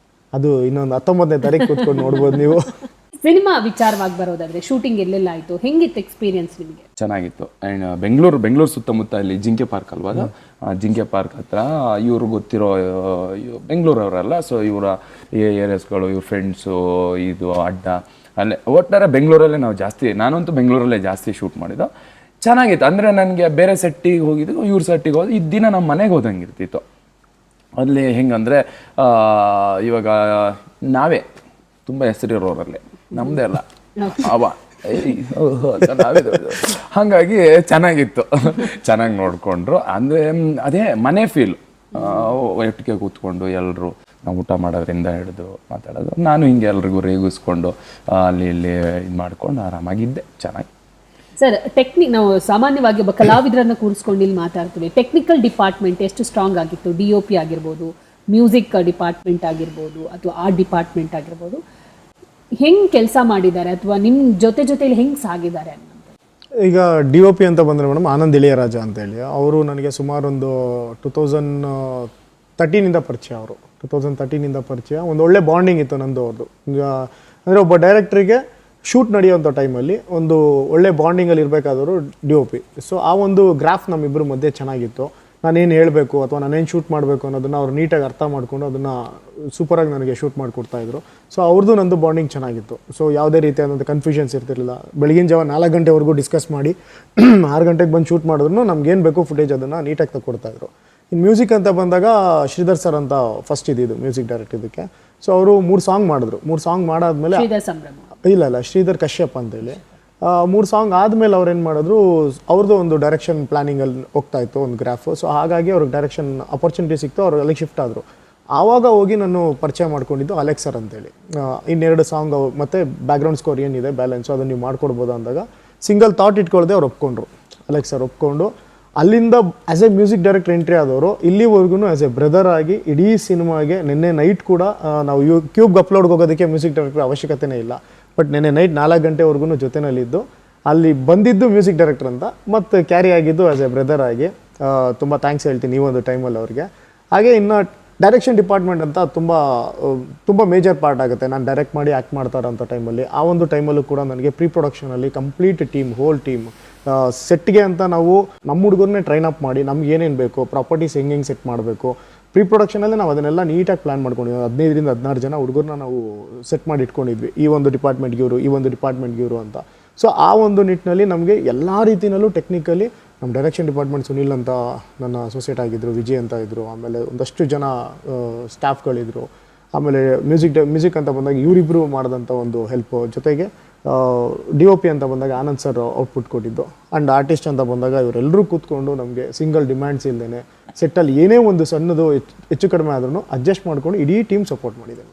ಅದು ಇನ್ನೊಂದು 19ನೇ ತಾರೀಕು ಕೂತ್ಕೊಂಡು ನೋಡ್ಬೋದು ನೀವು. ಸಿನಿಮಾ ವಿಚಾರವಾಗಿ ಬರೋದಾದ್ರೆ ಶೂಟಿಂಗ್ ಎಲ್ಲೆಲ್ಲ ಆಯ್ತು, ಹೆಂಗಿತ್ತು ಎಕ್ಸ್ಪೀರಿಯನ್ಸ್ ನಿಮಗೆ? ಚೆನ್ನಾಗಿತ್ತು. ಆ್ಯಂಡ್ ಬೆಂಗಳೂರು ಸುತ್ತಮುತ್ತ ಇಲ್ಲಿ ಜಿಂಕೆ ಪಾರ್ಕ್ ಅಲ್ವಾ ಅದು, ಜಿಂಕೆ ಪಾರ್ಕ್ ಹತ್ರ ಇವರು ಗೊತ್ತಿರೋ ಬೆಂಗಳೂರವರಲ್ಲ. ಸೊ ಇವರ ಏರಿಯಾಸ್ಗಳು, ಇವ್ರ ಫ್ರೆಂಡ್ಸು, ಇದು ಅಡ್ಡ ಅಲ್ಲೇ ಒಟ್ಟಾರೆ ಬೆಂಗಳೂರಲ್ಲೇ ನಾವು ಜಾಸ್ತಿ, ನಾನಂತೂ ಬೆಂಗಳೂರಲ್ಲೇ ಜಾಸ್ತಿ ಶೂಟ್ ಮಾಡಿದ್ದು. ಚೆನ್ನಾಗಿತ್ತು. ಅಂದರೆ ನನಗೆ ಬೇರೆ ಸೆಟ್ಟಿಗೆ ಹೋಗಿದ್ದು, ಇವ್ರ ಸೆಟ್ಟಿಗೆ ಹೋದ ದಿನ ನಮ್ಮ ಮನೆಗೆ ಹೋದಂಗೆ ಇರ್ತಿತ್ತು. ಅಲ್ಲಿ ಹೆಂಗಂದರೆ ಇವಾಗ ನಾವೇ ತುಂಬ ಹೆಸರಿರೋರಲ್ಲಿ, ನಮ್ಮದೇ ಅಲ್ಲ ಅವ ನಾವೇ ದೊಡ್ಡದು. ಹಾಗಾಗಿ ಚೆನ್ನಾಗಿತ್ತು, ಚೆನ್ನಾಗಿ ನೋಡಿಕೊಂಡ್ರು. ಅಂದರೆ ಅದೇ ಮನೆ ಫೀಲ್. ಒಟ್ಟಿಗೆ ಕೂತ್ಕೊಂಡು ಎಲ್ಲರೂ ನಾವು ಊಟ ಮಾಡೋದ್ರಿಂದ ಹಿಡಿದು ಮಾತಾಡೋದು, ನಾನು ಹಿಂಗೆ ಎಲ್ರಿಗೂ ರೇಗಿಸ್ಕೊಂಡು ಅಲ್ಲಿ ಇಲ್ಲಿ ಇದು ಮಾಡ್ಕೊಂಡು ಆರಾಮಾಗಿದ್ದೆ. ಚೆನ್ನಾಗಿ ಸರ್, ನಾವು ಸಾಮಾನ್ಯವಾಗಿ ಒಬ್ಬ ಕಲಾವಿದರನ್ನ ಕೂರಿಸ್ಕೊಂಡು ಇಲ್ಲಿ ಮಾತಾಡ್ತೀವಿ. ಟೆಕ್ನಿಕಲ್ ಡಿಪಾರ್ಟ್ಮೆಂಟ್ ಎಷ್ಟು ಸ್ಟ್ರಾಂಗ್ ಆಗಿತ್ತು? DOP ಆಗಿರ್ಬೋದು, ಮ್ಯೂಸಿಕ್ ಡಿಪಾರ್ಟ್ಮೆಂಟ್ ಆಗಿರ್ಬೋದು, ಅಥವಾ ಆರ್ಟ್ ಡಿಪಾರ್ಟ್ಮೆಂಟ್ ಆಗಿರ್ಬೋದು, ಹೆಂಗೆ ಕೆಲಸ ಮಾಡಿದ್ದಾರೆ ಅಥವಾ ನಿಮ್ಮ ಜೊತೆಲಿ ಹೆಂಗೆ ಸಾಗಿದ್ದಾರೆ ಅನ್ನೋದು? ಈಗ DOP ಅಂತ ಬಂದರೆ ಮೇಡಮ್ ಆನಂದ್ ಇಳಿಯರಾಜ ಅಂತೇಳಿ, ಅವರು ನನಗೆ ಸುಮಾರು ಒಂದು 2013 ಪರಿಚಯ. ಅವರು 2013 ಪರಿಚಯ. ಒಂದು ಒಳ್ಳೆ ಬಾಂಡಿಂಗ್ ಇತ್ತು ನಂದು ಅವ್ರದ್ದು. ಅಂದರೆ ಒಬ್ಬ ಡೈರೆಕ್ಟ್ರಿಗೆ ಶೂಟ್ ನಡೆಯುವಂಥ ಟೈಮಲ್ಲಿ ಒಂದು ಒಳ್ಳೆ ಬಾಂಡಿಂಗಲ್ಲಿ ಇರಬೇಕಾದವರು DOP. ಸೊ ಆ ಒಂದು ಗ್ರಾಫ್ ನಮ್ಮಿಬ್ಬರ ಮಧ್ಯೆ ಚೆನ್ನಾಗಿತ್ತು. ನಾನೇನು ಹೇಳಬೇಕು ಅಥವಾ ನಾನೇನು ಶೂಟ್ ಮಾಡಬೇಕು ಅನ್ನೋದನ್ನು ಅವ್ರು ನೀಟಾಗಿ ಅರ್ಥ ಮಾಡಿಕೊಂಡು ಅದನ್ನು ಸೂಪರಾಗಿ ನನಗೆ ಶೂಟ್ ಮಾಡಿಕೊಡ್ತಾಯಿದ್ರು. ಸೊ ಅವ್ರದ್ದು ನಂದು ಬಾಂಡಿಂಗ್ ಚೆನ್ನಾಗಿತ್ತು. ಸೊ ಯಾವುದೇ ರೀತಿಯಾದಂಥ ಕನ್ಫ್ಯೂಷನ್ಸ್ ಇರ್ತಿರಲಿಲ್ಲ. ಬೆಳಗಿನ ಜಾವ 4 ಗಂಟೆವರೆಗೂ ಡಿಸ್ಕಸ್ ಮಾಡಿ 6 ಗಂಟೆಗೆ ಬಂದು ಶೂಟ್ ಮಾಡಿದ್ರು ನಮ್ಗೇನು ಬೇಕು ಫುಟೇಜ್ ಅದನ್ನು ನೀಟಾಗಿ ತಗೊಡ್ತಾಯಿದ್ರು. ಇನ್ನು ಮ್ಯೂಸಿಕ್ ಅಂತ ಬಂದಾಗ ಶ್ರೀಧರ್ ಸರ್ ಅಂತ ಫಸ್ಟ್ ಇದ್ದಿದ್ದು ಮ್ಯೂಸಿಕ್ ಡೈರೆಕ್ಟ್ ಇದಕ್ಕೆ. ಸೊ ಅವರು 3 ಸಾಂಗ್ ಮಾಡಿದ್ರು. 3 ಸಾಂಗ್ ಮಾಡಾದ್ಮೇಲೆ ಇಲ್ಲ ಶ್ರೀಧರ್ ಕಶ್ಯಪ್ ಅಂತೇಳಿ 3 ಸಾಂಗ್ ಆದಮೇಲೆ ಅವ್ರು ಏನು ಮಾಡಿದ್ರು, ಅವ್ರದ್ದು ಒಂದು ಡೈರೆಕ್ಷನ್ ಪ್ಲಾನಿಂಗಲ್ಲಿ ಹೋಗ್ತಾ ಇತ್ತು ಒಂದು ಗ್ರಾಫ್. ಸೊ ಹಾಗಾಗಿ ಅವ್ರಿಗೆ ಡೈರೆಕ್ಷನ್ ಅಪರ್ಚುನಿಟಿ ಸಿಕ್ತು, ಅವ್ರು ಅಲ್ಲಿಗೆ ಶಿಫ್ಟ್ ಆದರು. ಆವಾಗ ಹೋಗಿ ನಾನು ಪರಿಚಯ ಮಾಡ್ಕೊಂಡಿದ್ದು ಅಲೆಕ್ಸ್ ಸರ್ ಅಂತೇಳಿ. ಇನ್ನೆರಡು ಸಾಂಗ್ ಮತ್ತು ಬ್ಯಾಕ್ಗ್ರೌಂಡ್ ಸ್ಕೋರ್ ಏನಿದೆ ಬ್ಯಾಲೆನ್ಸು ಅದನ್ನು ನೀವು ಮಾಡ್ಕೊಡ್ಬೋದು ಅಂದಾಗ ಸಿಂಗಲ್ ಥಾಟ್ ಇಟ್ಕೊಳ್ಳದೆ ಅವ್ರು ಒಪ್ಕೊಂಡ್ರು. ಅಲೆಕ್ಸ್ ಸರ್ ಒಪ್ಕೊಂಡು ಅಲ್ಲಿಂದ as A music director entry ಆದವರು ಇಲ್ಲಿವರೆಗೂ ಆ್ಯಸ್ ಎ ಬ್ರದರ್ ಆಗಿ ಇಡೀ ಸಿನಿಮಾಗೆ ನಿನ್ನೆ ನೈಟ್ ಕೂಡ ನಾವು ಕ್ಯೂಬ್ಗೆ ಅಪ್ಲೋಡ್ಗೆ ಹೋಗೋದಕ್ಕೆ ಮ್ಯೂಸಿಕ್ ಡೈರೆಕ್ಟರ್ ಅವಶ್ಯಕತೆನೇ ಇಲ್ಲ. ಬಟ್ ನಿನ್ನೆ ನೈಟ್ 4 ಗಂಟೆವರೆಗೂ ಜೊತೆನಲ್ಲಿದ್ದು ಅಲ್ಲಿ ಬಂದಿದ್ದು ಮ್ಯೂಸಿಕ್ ಡೈರೆಕ್ಟರ್ ಅಂತ ಮತ್ತು ಕ್ಯಾರಿ ಆಗಿದ್ದು ಆ್ಯಸ್ ಎ ಬ್ರದರ್ ಆಗಿ ತುಂಬ ಥ್ಯಾಂಕ್ಸ್ ಹೇಳ್ತೀನಿ ಈ ಒಂದು ಟೈಮಲ್ಲಿ ಅವ್ರಿಗೆ. ಹಾಗೆ ಇನ್ನು ಡೈರೆಕ್ಷನ್ ಡಿಪಾರ್ಟ್ಮೆಂಟ್ ಅಂತ ತುಂಬ ಮೇಜರ್ ಪಾರ್ಟ್ ಆಗುತ್ತೆ. ನಾನು ಡೈರೆಕ್ಟ್ ಮಾಡಿ ಆ್ಯಕ್ಟ್ ಮಾಡ್ತಾ ಇರೋಂಥ ಟೈಮಲ್ಲಿ ಆ ಒಂದು ಟೈಮಲ್ಲೂ ಕೂಡ ನನಗೆ ಪ್ರೀ ಪ್ರೊಡಕ್ಷನಲ್ಲಿ ಕಂಪ್ಲೀಟ್ ಟೀಮ್ ಹೋಲ್ ಟೀಮ್ ಸೆಟ್ಗೆ ಅಂತ ನಾವು ನಮ್ಮ ಹುಡುಗರನ್ನೇ ಟ್ರೈನ್ ಅಪ್ ಮಾಡಿ ನಮ್ಗೆ ಏನೇನು ಬೇಕು ಪ್ರಾಪರ್ಟೀಸ್ ಹೆಂಗೆ ಸೆಟ್ ಮಾಡಬೇಕು ಪ್ರೀ ಪ್ರೊಡಕ್ಷನಲ್ಲಿ ನಾವು ಅದನ್ನೆಲ್ಲ ನೀಟಾಗಿ ಪ್ಲ್ಯಾನ್ ಮಾಡ್ಕೊಂಡಿದ್ವಿ. 15ರಿಂದ 16 ಜನ ಹುಡುಗರನ್ನ ನಾವು ಸೆಟ್ ಮಾಡಿ ಇಟ್ಕೊಂಡಿದ್ವಿ. ಈ ಒಂದು ಡಿಪಾರ್ಟ್ಮೆಂಟ್ಗೆ ಇವರು, ಈ ಒಂದು ಡಿಪಾರ್ಟ್ಮೆಂಟ್ಗೆ ಇವರು ಅಂತ. ಸೊ ಆ ಒಂದು ನಿಟ್ಟಿನಲ್ಲಿ ನಮಗೆ ಎಲ್ಲ ರೀತಿಯಲ್ಲೂ ಟೆಕ್ನಿಕಲಿ ನಮ್ಮ ಡೈರೆಕ್ಷನ್ ಡಿಪಾರ್ಟ್ಮೆಂಟ್ ಸುನಿಲ್ ಅಂತ ನನ್ನ ಅಸೋಸಿಯೇಟ್ ಆಗಿದ್ದರು, ವಿಜಯ್ ಅಂತ ಇದ್ದರು, ಆಮೇಲೆ ಒಂದಷ್ಟು ಜನ ಸ್ಟಾಫ್ಗಳಿದ್ರು. ಆಮೇಲೆ ಮ್ಯೂಸಿಕ್ ಅಂತ ಬಂದಾಗ ಇವರಿಬ್ಬರು ಮಾಡಿದಂಥ ಒಂದು ಹೆಲ್ಪು, ಜೊತೆಗೆ DOP ಅಂತ ಬಂದಾಗ ಆನಂದ್ ಸರ್ ಔಟ್ಪುಟ್ ಕೊಟ್ಟಿದ್ದು. ಆ್ಯಂಡ್ ಆರ್ಟಿಸ್ಟ್ ಅಂತ ಬಂದಾಗ ಇವರೆಲ್ಲರೂ ಕೂತ್ಕೊಂಡು ನಮಗೆ ಸಿಂಗಲ್ ಡಿಮ್ಯಾಂಡ್ಸ್ ಇಲ್ಲದೇ ಸೆಟ್ಟಲ್ಲಿ ಏನೇ ಒಂದು ಸಣ್ಣದು ಹೆಚ್ಚು ಕಡಿಮೆ ಆದ್ರೂ ಅಡ್ಜಸ್ಟ್ ಮಾಡ್ಕೊಂಡು ಇಡೀ ಟೀಮ್ ಸಪೋರ್ಟ್ ಮಾಡಿದೆ.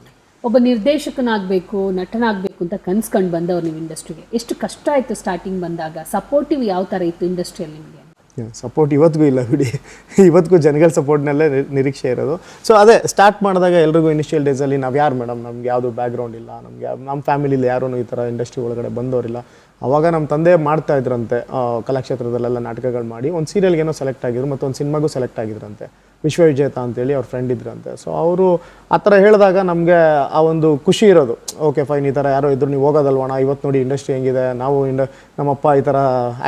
ಒಬ್ಬ ನಿರ್ದೇಶಕನಾಗಬೇಕು, ನಟನಾಗಬೇಕು ಅಂತ ಕನ್ಸ್ಕೊಂಡು ಬಂದವ್ರು ನೀವು ಇಂಡಸ್ಟ್ರಿಗೆ. ಎಷ್ಟು ಕಷ್ಟ ಆಯಿತು ಸ್ಟಾರ್ಟಿಂಗ್ ಬಂದಾಗ? ಸಪೋರ್ಟಿವ್ ಯಾವ ಥರ ಇತ್ತು ಇಂಡಸ್ಟ್ರಿಯಲ್ಲಿ ನಿಮಗೆ? ಸಪೋರ್ಟ್ ಇವತ್ತಿಗೂ ಇಲ್ಲ ಬಿಡಿ, ಇವತ್ತಿಗೂ ಜನಗಳ ಸಪೋರ್ಟ್ನಲ್ಲೇ ನಿರೀಕ್ಷೆ ಇರೋದು. ಸೊ ಅದೇ ಸ್ಟಾರ್ಟ್ ಮಾಡಿದಾಗ ಎಲ್ರಿಗೂ ಇನಿಷಿಯಲ್ ಡೇಸಲ್ಲಿ ನಾವು ಯಾರು ಮೇಡಮ್, ನಮ್ಗೆ ಯಾವುದು ಬ್ಯಾಕ್ಗ್ರೌಂಡ್ ಇಲ್ಲ, ನಮಗೆ ನಮ್ಮ ಫ್ಯಾಮಿಲಿಲಿ ಯಾರೂ ಈ ಥರ ಇಂಡಸ್ಟ್ರಿ ಒಳಗಡೆ ಬಂದವರಿಲ್ಲ. ಆವಾಗ ನಮ್ಮ ತಂದೆ ಮಾಡ್ತಾ ಇದ್ರಂತೆ ಕಲಾಕ್ಷೇತ್ರದಲ್ಲೆಲ್ಲ ನಾಟಕಗಳು ಮಾಡಿ ಒಂದು ಸೀರಿಯಲ್ಗೇನೋ ಸೆಲೆಕ್ಟ್ ಆಗಿದ್ರು ಮತ್ತು ಒಂದು ಸಿನಿಮಾಗೂ ಸೆಲೆಕ್ಟ್ ಆಗಿದ್ರಂತೆ. ವಿಶ್ವವಿಜೇತ ಅಂತೇಳಿ ಅವ್ರ ಫ್ರೆಂಡ್ ಇದ್ರಂತೆ. ಸೊ ಅವರು ಆ ಥರ ಹೇಳಿದಾಗ ನಮಗೆ ಆ ಒಂದು ಖುಷಿ ಇರೋದು, ಓಕೆ ಫೈನ್ ಈ ಥರ ಯಾರೋ ಇದ್ರು, ನೀವು ಹೋಗೋದಲ್ವಣ, ಇವತ್ತು ನೋಡಿ ಇಂಡಸ್ಟ್ರಿ ಹೆಂಗಿದೆ, ನಾವು ನಮ್ಮಪ್ಪ ಈ ಥರ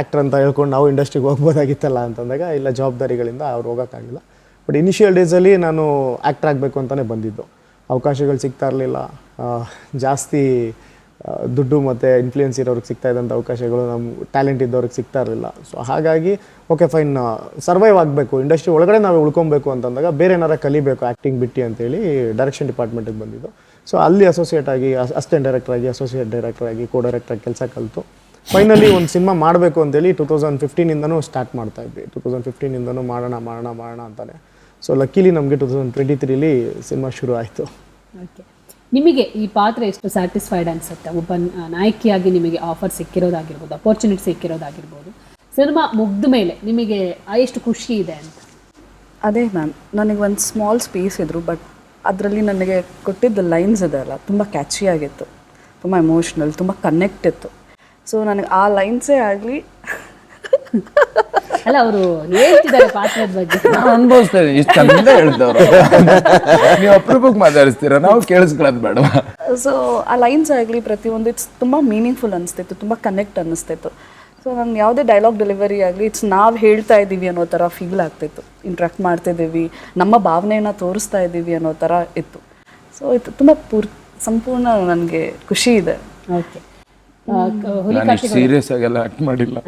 ಆ್ಯಕ್ಟರ್ ಅಂತ ಹೇಳ್ಕೊಂಡು ನಾವು ಇಂಡಸ್ಟ್ರಿಗೆ ಹೋಗ್ಬೋದಾಗಿತ್ತಲ್ಲ ಅಂತಂದಾಗ ಇಲ್ಲ ಜವಾಬ್ದಾರಿಗಳಿಂದ ಅವ್ರು ಹೋಗೋಕ್ಕಾಗಿಲ್ಲ. ಬಟ್ ಇನಿಷಿಯಲ್ ಡೇಸಲ್ಲಿ ನಾನು ಆ್ಯಕ್ಟರ್ ಆಗಬೇಕು ಅಂತಲೇ ಬಂದಿದ್ದು. ಅವಕಾಶಗಳು ಸಿಗ್ತಾ ಇರಲಿಲ್ಲ, ಜಾಸ್ತಿ ದುಡ್ಡು ಮತ್ತು ಇನ್ಫ್ಲೂಯೆನ್ಸ್ ಇರೋರಿಗೆ ಸಿಗ್ತಾ ಇದ್ದಂಥ ಅವಕಾಶಗಳು ನಮ್ಮ ಟ್ಯಾಲೆಂಟ್ ಇದ್ದವ್ರಿಗೆ ಸಿಗ್ತಾ ಇರಲಿಲ್ಲ. ಸೊ ಹಾಗಾಗಿ ಓಕೆ ಫೈನ್ ಸರ್ವೈವ್ ಆಗಬೇಕು, ಇಂಡಸ್ಟ್ರಿ ಒಳಗಡೆ ನಾವು ಉಳ್ಕೊಬೇಕು ಅಂತಂದಾಗ ಬೇರೆ ಏನಾರ ಕಲಿಬೇಕು ಆ್ಯಕ್ಟಿಂಗ್ ಬಿಟ್ಟು ಅಂತೇಳಿ ಡೈರೆಕ್ಷನ್ ಡಿಪಾರ್ಟ್ಮೆಂಟಿಗೆ ಬಂದಿದ್ದು. ಸೊ ಅಲ್ಲಿ ಅಸೋಸಿಯೇಟ್ ಆಗಿ, ಅಸಿಸ್ಟೆಂಟ್ ಡೈರೆಕ್ಟರ್ ಆಗಿ, ಅಸೋಸಿಯೇಟ್ ಡೈರೆಕ್ಟರ್ ಆಗಿ, ಕೋ ಡೈರೆಕ್ಟರ್ ಆಗಿ ಕೆಲಸ ಕಲಿತು ಫೈನಲಿ ಒಂದು ಸಿನಿಮಾ ಮಾಡಬೇಕು ಅಂತೇಳಿ 2015ಇಂದನೂ ಸ್ಟಾರ್ಟ್ ಮಾಡ್ತಾ ಇದ್ವಿ. 2015ಇಂದನೂ ಮಾಡೋಣ ಅಂತಾನೆ. ಸೊ ಲಕ್ಕಿಲಿ ನಮಗೆ 2023ಲಿ ಸಿನಿಮಾ ಶುರು ಆಯಿತು. ಓಕೆ, ನಿಮಗೆ ಈ ಪಾತ್ರ ಎಷ್ಟು ಸ್ಯಾಟಿಸ್ಫೈಡ್ ಅನಿಸುತ್ತೆ? ಒಬ್ಬ ನಾಯಕಿಯಾಗಿ ನಿಮಗೆ ಆಫರ್ ಸಿಕ್ಕಿರೋದಾಗಿರ್ಬೋದು, ಅಪರ್ಚುನಿಟಿ ಸಿಕ್ಕಿರೋದಾಗಿರ್ಬೋದು, ಸಿನಿಮಾ ಮುಗ್ದ ಮೇಲೆ ನಿಮಗೆ ಎಷ್ಟು ಖುಷಿ ಇದೆ ಅಂತ? ಅದೇ ಮ್ಯಾಮ್, ನನಗೆ ಒಂದು ಸ್ಮಾಲ್ ಸ್ಪೇಸ್ ಇದ್ರು, ಬಟ್ ಅದರಲ್ಲಿ ನನಗೆ ಕೊಟ್ಟಿದ್ದ ಲೈನ್ಸ್ ಇದೆಯಲ್ಲ ತುಂಬ ಕ್ಯಾಚಿಯಾಗಿತ್ತು, ತುಂಬ ಎಮೋಷ್ನಲ್, ತುಂಬ ಕನೆಕ್ಟ್ ಇತ್ತು. ಸೊ ನನಗೆ ಆ ಲೈನ್ಸೇ ಆಗಲಿ ಅಲ್ಲ, ಅವರು ಹೇಳ್ತಿದ್ದಾರೆ ಪಾತ್ರದ ಬಗ್ಗೆ, ನಾವು ಅನುಭವಿಸ್ತಾ ಇದ್ದೀವಿ. ಇಷ್ಟು ಚಂದ ಹೇಳ್ದವ್ರು, ನೀವು ಅಪರೂಪಕ್ಕೆ ಮಾತಾಡಿಸ್ತೀರ, ನಾವು ಕೇಳಿಸ್ಕೊಳ್ಳೋದು ಬೇಡ. ಸೊ ಆ ಲೈನ್ಸ್ ಆಗಲಿ ಪ್ರತಿಯೊಂದು ಇಟ್ಸ್ ತುಂಬ ಮೀನಿಂಗ್ಫುಲ್ ಅನಿಸ್ತಿತ್ತು, ತುಂಬ ಕನೆಕ್ಟ್ ಅನ್ನಿಸ್ತಿತ್ತು. ಸೊ ನಾನು ಯಾವುದೇ ಡೈಲಾಗ್ ಡೆಲಿವರಿ ಆಗಲಿ ಇಟ್ಸ್ ನಾವು ಹೇಳ್ತಾ ಇದ್ದೀವಿ ಅನ್ನೋ ಥರ ಫೀಲ್ ಆಗ್ತಿತ್ತು, ಇಂಟ್ರಾಕ್ಟ್ ಮಾಡ್ತಿದ್ದೀವಿ, ನಮ್ಮ ಭಾವನೆಯನ್ನು ತೋರಿಸ್ತಾ ಇದ್ದೀವಿ ಅನ್ನೋ ಥರ ಇತ್ತು. ಸೊ ಇದು ತುಂಬ ಸಂಪೂರ್ಣ ನನಗೆ ಖುಷಿ ಇದೆ. ಓಕೆ, ಸೀರಿಯಸ್ ಆಗೆಲ್ಲ ಆಕ್ಟ್ ಮಾಡಿಲ್ಲ.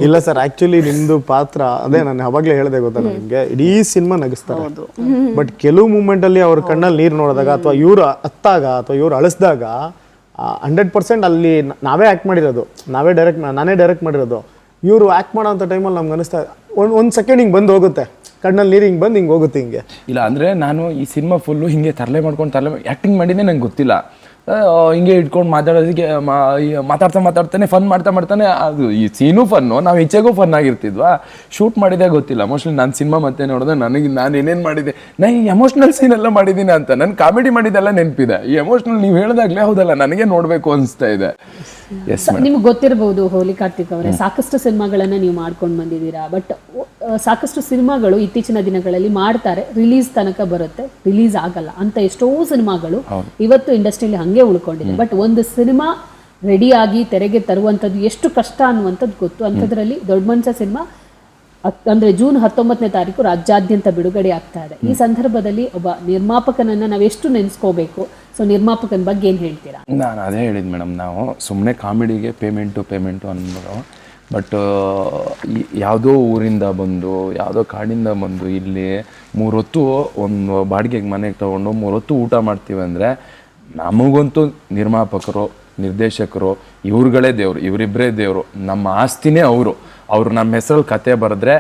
ಇಲ್ಲ ಸರ್, ಆಕ್ಚುಲಿ ನಿಮ್ದು ಪಾತ್ರ ಅದೇ ನಾನು ಅವಾಗಲೇ ಹೇಳಿದೆ ಗೊತ್ತಾ ನಿಮಗೆ, ಇಡೀ ಸಿನಿಮಾ ನಗಿಸ್ತಾರೆ. ಬಟ್ ಕೆಲವು ಮೂಮೆಂಟಲ್ಲಿ ಅವ್ರ ಕಣ್ಣಲ್ಲಿ ನೀರು ನೋಡಿದಾಗ ಅಥವಾ ಇವ್ರು ಹತ್ತಾಗ ಅಥವಾ ಇವ್ರು ಅಳಿಸಿದಾಗ 100% ಅಲ್ಲಿ ನಾವೇ ಆ್ಯಕ್ಟ್ ಮಾಡಿರೋದು, ನಾನೇ ಡೈರೆಕ್ಟ್ ಮಾಡಿರೋದು. ಇವರು ಆ್ಯಕ್ಟ್ ಮಾಡೋ ಅಂಥ ಟೈಮಲ್ಲಿ ನಮ್ಗೆ ಅನಿಸ್ತಾ ಒಂದು ಸೆಕೆಂಡ್ ಹಿಂಗೆ ಬಂದು ಹೋಗುತ್ತೆ, ಕಣ್ಣಲ್ಲಿ ನೀರು ಹಿಂಗೆ ಬಂದು ಹಿಂಗೆ ಹೋಗುತ್ತೆ ಹಿಂಗೆ. ಇಲ್ಲ ಅಂದರೆ ನಾನು ಈ ಸಿನಿಮಾ ಫುಲ್ಲು ಹಿಂಗೆ ತರಲೆ ಆ್ಯಕ್ಟಿಂಗ್ ಮಾಡಿದ್ದೆ ನಂಗೆ ಗೊತ್ತಿಲ್ಲ. ಹಿಂಗೆ ಇಟ್ಕೊಂಡು ಮಾತಾಡೋದಕ್ಕೆ ಮಾತಾಡ್ತಾನೆ ಫನ್ ಮಾಡ್ತಾನೆ ಅದು ಈ ಸೀನು ಫನ್ನು, ನಾವು ಈಚೆಗೂ ಫನ್ ಆಗಿರ್ತಿದ್ವಾ. ಶೂಟ್ ಮಾಡಿದೆ ಗೊತ್ತಿಲ್ಲ. ಮೋಸ್ಟ್ಲಿ ನಾನು ಸಿನಿಮಾ ಮತ್ತೆ ನೋಡಿದೆ, ನಾನು ಏನೇನು ಮಾಡಿದೆ, ನಾನು ಈ ಎಮೋಷ್ನಲ್ ಸೀನ್ ಎಲ್ಲ ಮಾಡಿದ್ದೀನಿ ಅಂತ, ನಾನು ಕಾಮಿಡಿ ಮಾಡಿದ್ದೆಲ್ಲ ನೆನಪಿದೆ. ಈ ಎಮೋಷ್ನಲ್ ನೀವು ಹೇಳಿದಾಗಲೇ ಹೌದಲ್ಲ ನನಗೆ ನೋಡಬೇಕು ಅನಿಸ್ತಾ ಇದೆ. ನಿಮ್ಗೆ ಗೊತ್ತಿರಬಹುದು ಹೋಲಿ ಕಾರ್ತಿಕ್ ಅವರೇ, ಸಾಕಷ್ಟು ಸಿನಿಮಾಗಳನ್ನ ನೀವು ಮಾಡ್ಕೊಂಡು ಬಂದಿದ್ದೀರಾ. ಬಟ್ ಸಾಕಷ್ಟು ಸಿನಿಮಾಗಳು ಇತ್ತೀಚಿನ ದಿನಗಳಲ್ಲಿ ಮಾಡ್ತಾರೆ, ರಿಲೀಸ್ ತನಕ ಬರುತ್ತೆ, ರಿಲೀಸ್ ಆಗಲ್ಲ ಅಂತ ಎಷ್ಟೋ ಸಿನಿಮಾಗಳು ಇವತ್ತು ಇಂಡಸ್ಟ್ರಿಯಲ್ಲಿ ಹಂಗೆ ಉಳ್ಕೊಂಡಿದೆ. ಬಟ್ ಒಂದು ಸಿನಿಮಾ ರೆಡಿಯಾಗಿ ತೆರೆಗೆ ತರುವಂಥದ್ದು ಎಷ್ಟು ಕಷ್ಟ ಅನ್ನುವಂಥದ್ದು ಗೊತ್ತು. ಅಂಥದ್ರಲ್ಲಿ ದೊಡ್ಡ ಮನುಷ್ಯ ಸಿನಿಮಾ ಅಂದ್ರೆ ಜೂನ್ 19ನೇ ತಾರೀಕು ರಾಜ್ಯಾದ್ಯಂತ ಬಿಡುಗಡೆ ಆಗ್ತಾ ಇದೆ. ಈ ಸಂದರ್ಭದಲ್ಲಿ ಒಬ್ಬ ನಿರ್ಮಾಪಕನನ್ನ ನಾವೆಷ್ಟು ನೆನೆಸ್ಕೋಬೇಕು? ಸೊ ನಿರ್ಮಾಪಕನ ಬಗ್ಗೆ ಏನು ಹೇಳ್ತೀರಾ? ನಾನು ಅದೇ ಹೇಳಿದ್ದು ಮೇಡಮ್, ನಾವು ಸುಮ್ಮನೆ ಕಾಮಿಡಿಗೆ ಪೇಮೆಂಟು ಅಂದ್ಬಿಟ್ಟು, ಬಟ್ ಯಾವುದೋ ಊರಿಂದ ಬಂದು ಯಾವುದೋ ಕಾಡಿಂದ ಬಂದು ಇಲ್ಲಿ 3 ಹೊತ್ತು ಒಂದು ಬಾಡಿಗೆಗೆ ಮನೆಗೆ ತೊಗೊಂಡು 3 ಹೊತ್ತು ಊಟ ಮಾಡ್ತೀವಿ ಅಂದರೆ ನಮಗಂತೂ ನಿರ್ಮಾಪಕರು, ನಿರ್ದೇಶಕರು ಇವ್ರುಗಳೇ ದೇವರು, ಇವರಿಬ್ಬರೇ ದೇವರು. ನಮ್ಮ ಆಸ್ತಿನೇ ಅವರು ನಮ್ಮ ಹೆಸರಲ್ಲಿ ಕತೆ ಬರೆದ್ರೆ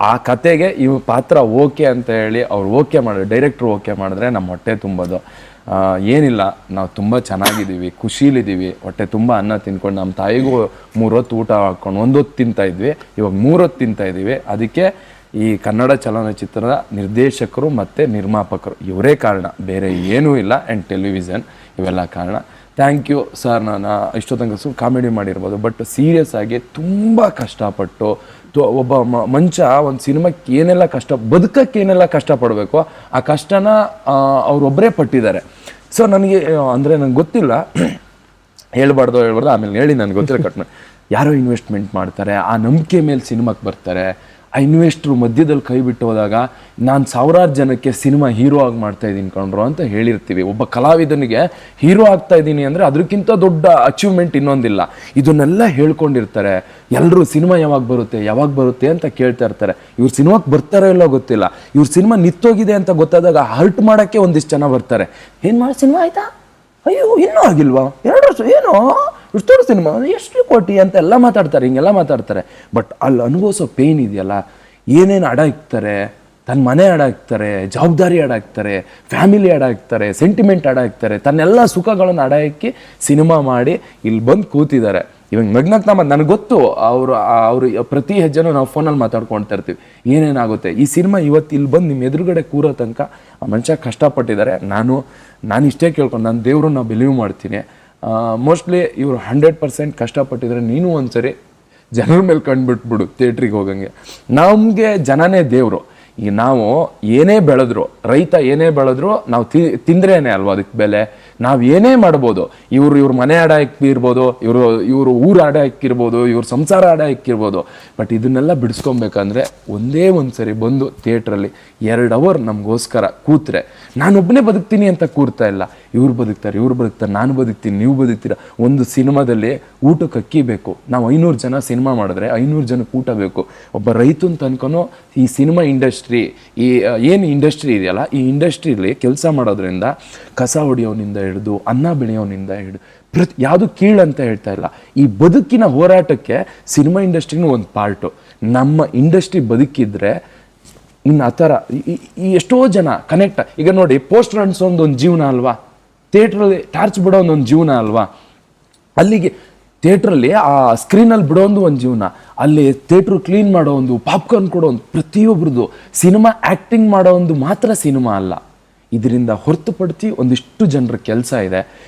ಆ ಕತೆಗೆ ಇವ್ ಪಾತ್ರ ಓಕೆ ಅಂತ ಹೇಳಿ ಅವ್ರು ಓಕೆ ಮಾಡಿದ್ರೆ, ಡೈರೆಕ್ಟ್ರು ಓಕೆ ಮಾಡಿದ್ರೆ ನಮ್ಮ ಹೊಟ್ಟೆ ತುಂಬೋದು. ಏನಿಲ್ಲ, ನಾವು ತುಂಬ ಚೆನ್ನಾಗಿದ್ದೀವಿ, ಖುಷೀಲಿದ್ದೀವಿ, ಹೊಟ್ಟೆ ತುಂಬ ಅನ್ನ ತಿನ್ಕೊಂಡು ನಮ್ಮ ತಾಯಿಗೂ 3 ಹೊತ್ತು ಊಟ ಹಾಕ್ಕೊಂಡು 1 ಹೊತ್ತು ತಿಂತಾಯಿದ್ವಿ, ಇವಾಗ 3 ಹೊತ್ತು ತಿಂತಾಯಿದ್ದೀವಿ. ಅದಕ್ಕೆ ಈ ಕನ್ನಡ ಚಲನಚಿತ್ರದ ನಿರ್ದೇಶಕರು ಮತ್ತು ನಿರ್ಮಾಪಕರು ಇವರೇ ಕಾರಣ, ಬೇರೆ ಏನೂ ಇಲ್ಲ. ಆ್ಯಂಡ್ ಟೆಲಿವಿಷನ್ ಇವೆಲ್ಲ ಕಾರಣ. Thank you sir. ನಾನು ಇಷ್ಟೊತ್ತಂಗ ಕಾಮಿಡಿ ಮಾಡಿರ್ಬೋದು, ಬಟ್ ಸೀರಿಯಸ್ ಆಗಿ ತುಂಬ ಕಷ್ಟಪಟ್ಟು ಒಬ್ಬ ಮನುಷ್ಯ ಒಂದು ಸಿನಿಮಾಕ್ಕೆ ಏನೆಲ್ಲ ಬದುಕಕ್ಕೆ ಏನೆಲ್ಲ ಕಷ್ಟಪಡಬೇಕು ಆ ಕಷ್ಟನ ಅವರೊಬ್ಬರೇ ಪಟ್ಟಿದ್ದಾರೆ. ಸೊ ನನಗೆ ಅಂದರೆ ನಂಗೆ ಗೊತ್ತಿಲ್ಲ, ಹೇಳ್ಬಾರ್ದು ಆಮೇಲೆ ಹೇಳಿ ನನಗೆ ಗೊತ್ತಿಲ್ಲ. ಕಟ್ ಮಾಡಿ ಯಾರೋ ಇನ್ವೆಸ್ಟ್ಮೆಂಟ್ ಮಾಡ್ತಾರೆ, ಆ ನಂಬಿಕೆ ಮೇಲೆ ಸಿನಿಮಾಕ್ಕೆ ಬರ್ತಾರೆ. ಆ ಇನ್ವೆಸ್ಟ್ರು ಮಧ್ಯದಲ್ಲಿ ಕೈ ಬಿಟ್ಟು ಹೋದಾಗ ನಾನು 1000 ಜನಕ್ಕೆ ಸಿನಿಮಾ ಹೀರೋ ಆಗಿ ಮಾಡ್ತಾ ಇದ್ದೀನಿ ಕಣ್ರು ಅಂತ ಹೇಳಿರ್ತೀವಿ. ಒಬ್ಬ ಕಲಾವಿದನಿಗೆ ಹೀರೋ ಆಗ್ತಾ ಇದ್ದೀನಿ ಅಂದರೆ ಅದಕ್ಕಿಂತ ದೊಡ್ಡ ಅಚೀವ್ಮೆಂಟ್ ಇನ್ನೊಂದಿಲ್ಲ. ಇದನ್ನೆಲ್ಲ ಹೇಳ್ಕೊಂಡಿರ್ತಾರೆ. ಎಲ್ಲರೂ ಸಿನಿಮಾ ಯಾವಾಗ ಬರುತ್ತೆ ಅಂತ ಕೇಳ್ತಾ ಇರ್ತಾರೆ. ಇವ್ರು ಸಿನಿಮಾಕ್ಕೆ ಬರ್ತಾರೋ ಇಲ್ಲೋ ಗೊತ್ತಿಲ್ಲ. ಇವ್ರ ಸಿನಿಮಾ ನಿಂತೋಗಿದೆ ಅಂತ ಗೊತ್ತಾದಾಗ ಹರ್ಟ್ ಮಾಡೋಕ್ಕೆ ಒಂದಿಷ್ಟು ಜನ ಬರ್ತಾರೆ. ಏನು ಮಾಡಿ ಸಿನಿಮಾ ಆಯ್ತಾ, ಅಯ್ಯೋ ಇನ್ನೂ ಆಗಿಲ್ವಾ, 2 ವರ್ಷ ಏನೋ ಇಷ್ಟು ಸಿನಿಮಾ ಎಷ್ಟು ಕೋಟಿ ಅಂತ ಎಲ್ಲ ಮಾತಾಡ್ತಾರೆ, ಹಿಂಗೆಲ್ಲ ಮಾತಾಡ್ತಾರೆ. ಬಟ್ ಅಲ್ಲಿ ಅನುಭವಿಸೋ ಪೇಯ್ನ್ ಇದೆಯಲ್ಲ, ಏನೇನು ಅಡ ಇಕ್ತಾರೆ, ತನ್ನ ಮನೆ ಅಡ ಇಕ್ತಾರೆ, ಜವಾಬ್ದಾರಿ ಅಡ ಇಕ್ತಾರೆ, ಫ್ಯಾಮಿಲಿ ಅಡ ಇಕ್ತಾರೆ, ಸೆಂಟಿಮೆಂಟ್ ಅಡ ಇಕ್ತಾರೆ, ತನ್ನೆಲ್ಲ ಸುಖಗಳನ್ನು ಅಡ ಇಕ್ಕಿ ಸಿನಿಮಾ ಮಾಡಿ ಇಲ್ಲಿ ಬಂದು ಕೂತಿದ್ದಾರೆ. ಇವಾಗ ನಗ್ನಗ್ತಾ ನನಗೆ ಗೊತ್ತು, ಅವರು ಪ್ರತಿ ಹೆಜ್ಜೆನೂ ನಾವು ಫೋನಲ್ಲಿ ಮಾತಾಡ್ಕೊಳ್ತಾ ಇರ್ತೀವಿ, ಏನೇನಾಗುತ್ತೆ. ಈ ಸಿನಿಮಾ ಇವತ್ತು ಇಲ್ಲಿ ಬಂದು ನಿಮ್ಮ ಎದುರುಗಡೆ ಕೂರೋ ತನಕ ಆ ಮನುಷ್ಯ ಕಷ್ಟಪಟ್ಟಿದ್ದಾರೆ. ನಾನು ಇಷ್ಟೇ ಕೇಳ್ಕೊಂಡು, ನಾನು ದೇವ್ರನ್ನ ಬಿಲೀವ್ ಮಾಡ್ತೀನಿ. ಮೋಸ್ಟ್ಲಿ ಇವರು 100% ಕಷ್ಟಪಟ್ಟಿದ್ರೆ ನೀನು ಒಂದ್ಸರಿ ಜನರ ಮೇಲೆ ಕಂಡುಬಿಟ್ಬಿಡು ಥಿಯೇಟ್ರಿಗೆ ಹೋಗಂಗೆ. ನಮಗೆ ಜನನೇ ದೇವರು. ಈಗ ನಾವು ಏನೇ ಬೆಳೆದ್ರು, ರೈತ ಏನೇ ಬೆಳೆದ್ರು ನಾವು ತಿಂದ್ರೇನೆ ಅಲ್ವಾ ಅದಕ್ಕೆ ಬೆಲೆ. ನಾವು ಏನೇ ಮಾಡ್ಬೋದು, ಇವ್ರ ಮನೆ ಅಡ ಇಕ್ಕಿರ್ಬೋದು, ಇವರು ಊರು ಅಡ ಇಕ್ಕಿರ್ಬೋದು, ಇವ್ರ ಸಂಸಾರ ಅಡ ಇಕ್ಕಿರ್ಬೋದು. ಬಟ್ ಇದನ್ನೆಲ್ಲ ಬಿಡಿಸ್ಕೊಬೇಕಂದ್ರೆ ಒಂದೇ ಒಂದು ಸರಿ ಬಂದು ಥಿಯೇಟ್ರಲ್ಲಿ 2 ಅವರ್ ನಮಗೋಸ್ಕರ ಕೂತ್ರೆ, ನಾನೊಬ್ಬನೇ ಬದುಕ್ತೀನಿ ಅಂತ ಕೂರ್ತಾ ಇಲ್ಲ, ಇವ್ರು ಬದುಕ್ತಾರೆ, ನಾನು ಬದುಕ್ತೀನಿ, ನೀವು ಬದುಕ್ತೀರ. ಒಂದು ಸಿನಿಮಾದಲ್ಲಿ ಊಟಕ್ಕೆ ಅಕ್ಕಿ ಬೇಕು. ನಾವು 500 ಜನ ಸಿನಿಮಾ ಮಾಡಿದ್ರೆ 500 ಜನಕ್ಕೆ ಊಟ ಬೇಕು. ಒಬ್ಬ ರೈತನ ತನಕನೂ ಈ ಸಿನಿಮಾ ಇಂಡಸ್ಟ್ರಿ, ಈ ಏನು ಇಂಡಸ್ಟ್ರಿ ಇದೆಯಲ್ಲ, ಈ ಇಂಡಸ್ಟ್ರಿಲಿ ಕೆಲಸ ಮಾಡೋದ್ರಿಂದ ಕಸ ಹೊಡೆಯೋನಿಂದ ಹಿಡಿದು ಅನ್ನ ಬೆಳೆಯೋನಿಂದ ಹಿಡಿದು ಯಾವುದು ಕೀಳಂತ ಹೇಳ್ತಾ ಇಲ್ಲ. ಈ ಬದುಕಿನ ಹೋರಾಟಕ್ಕೆ ಸಿನಿಮಾ ಇಂಡಸ್ಟ್ರಿನೂ ಒಂದು ಪಾರ್ಟು. ನಮ್ಮ ಇಂಡಸ್ಟ್ರಿ ಬದುಕಿದ್ರೆ ಇನ್ನು ಆ ಥರ ಎಷ್ಟೋ ಜನ ಕನೆಕ್ಟ್. ಈಗ ನೋಡಿ, ಪೋಸ್ಟರ್ ಅಂಟಿಸೋದು ಒಂದು ಜೀವನ ಅಲ್ವಾ, ಥಿಯೇಟ್ರಲ್ಲಿ ಟಾರ್ಚ್ ಬಿಡೋ ಒಂದು ಜೀವನ ಅಲ್ವಾ, ಅಲ್ಲಿಗೆ ಥಿಯೇಟ್ರಲ್ಲಿ ಆ ಸ್ಕ್ರೀನಲ್ಲಿ ಬಿಡೋ ಒಂದು ಜೀವನ, ಅಲ್ಲಿ ಥಿಯೇಟ್ರು ಕ್ಲೀನ್ ಮಾಡೋ ಒಂದು, ಪಾಪ್ಕಾರ್ನ್ ಕೊಡೋ ಒಂದು, ಪ್ರತಿಯೊಬ್ರದ್ದು ಸಿನಿಮಾ ಆ್ಯಕ್ಟಿಂಗ್ ಮಾಡೋ ಒಂದು ಮಾತ್ರ ಸಿನಿಮಾ ಅಲ್ಲ. ಇದರಿಂದ ಹೊರತುಪಡಿಸಿ ಒಂದಿಷ್ಟು ಜನರ ಕೆಲಸ ಇದೆ.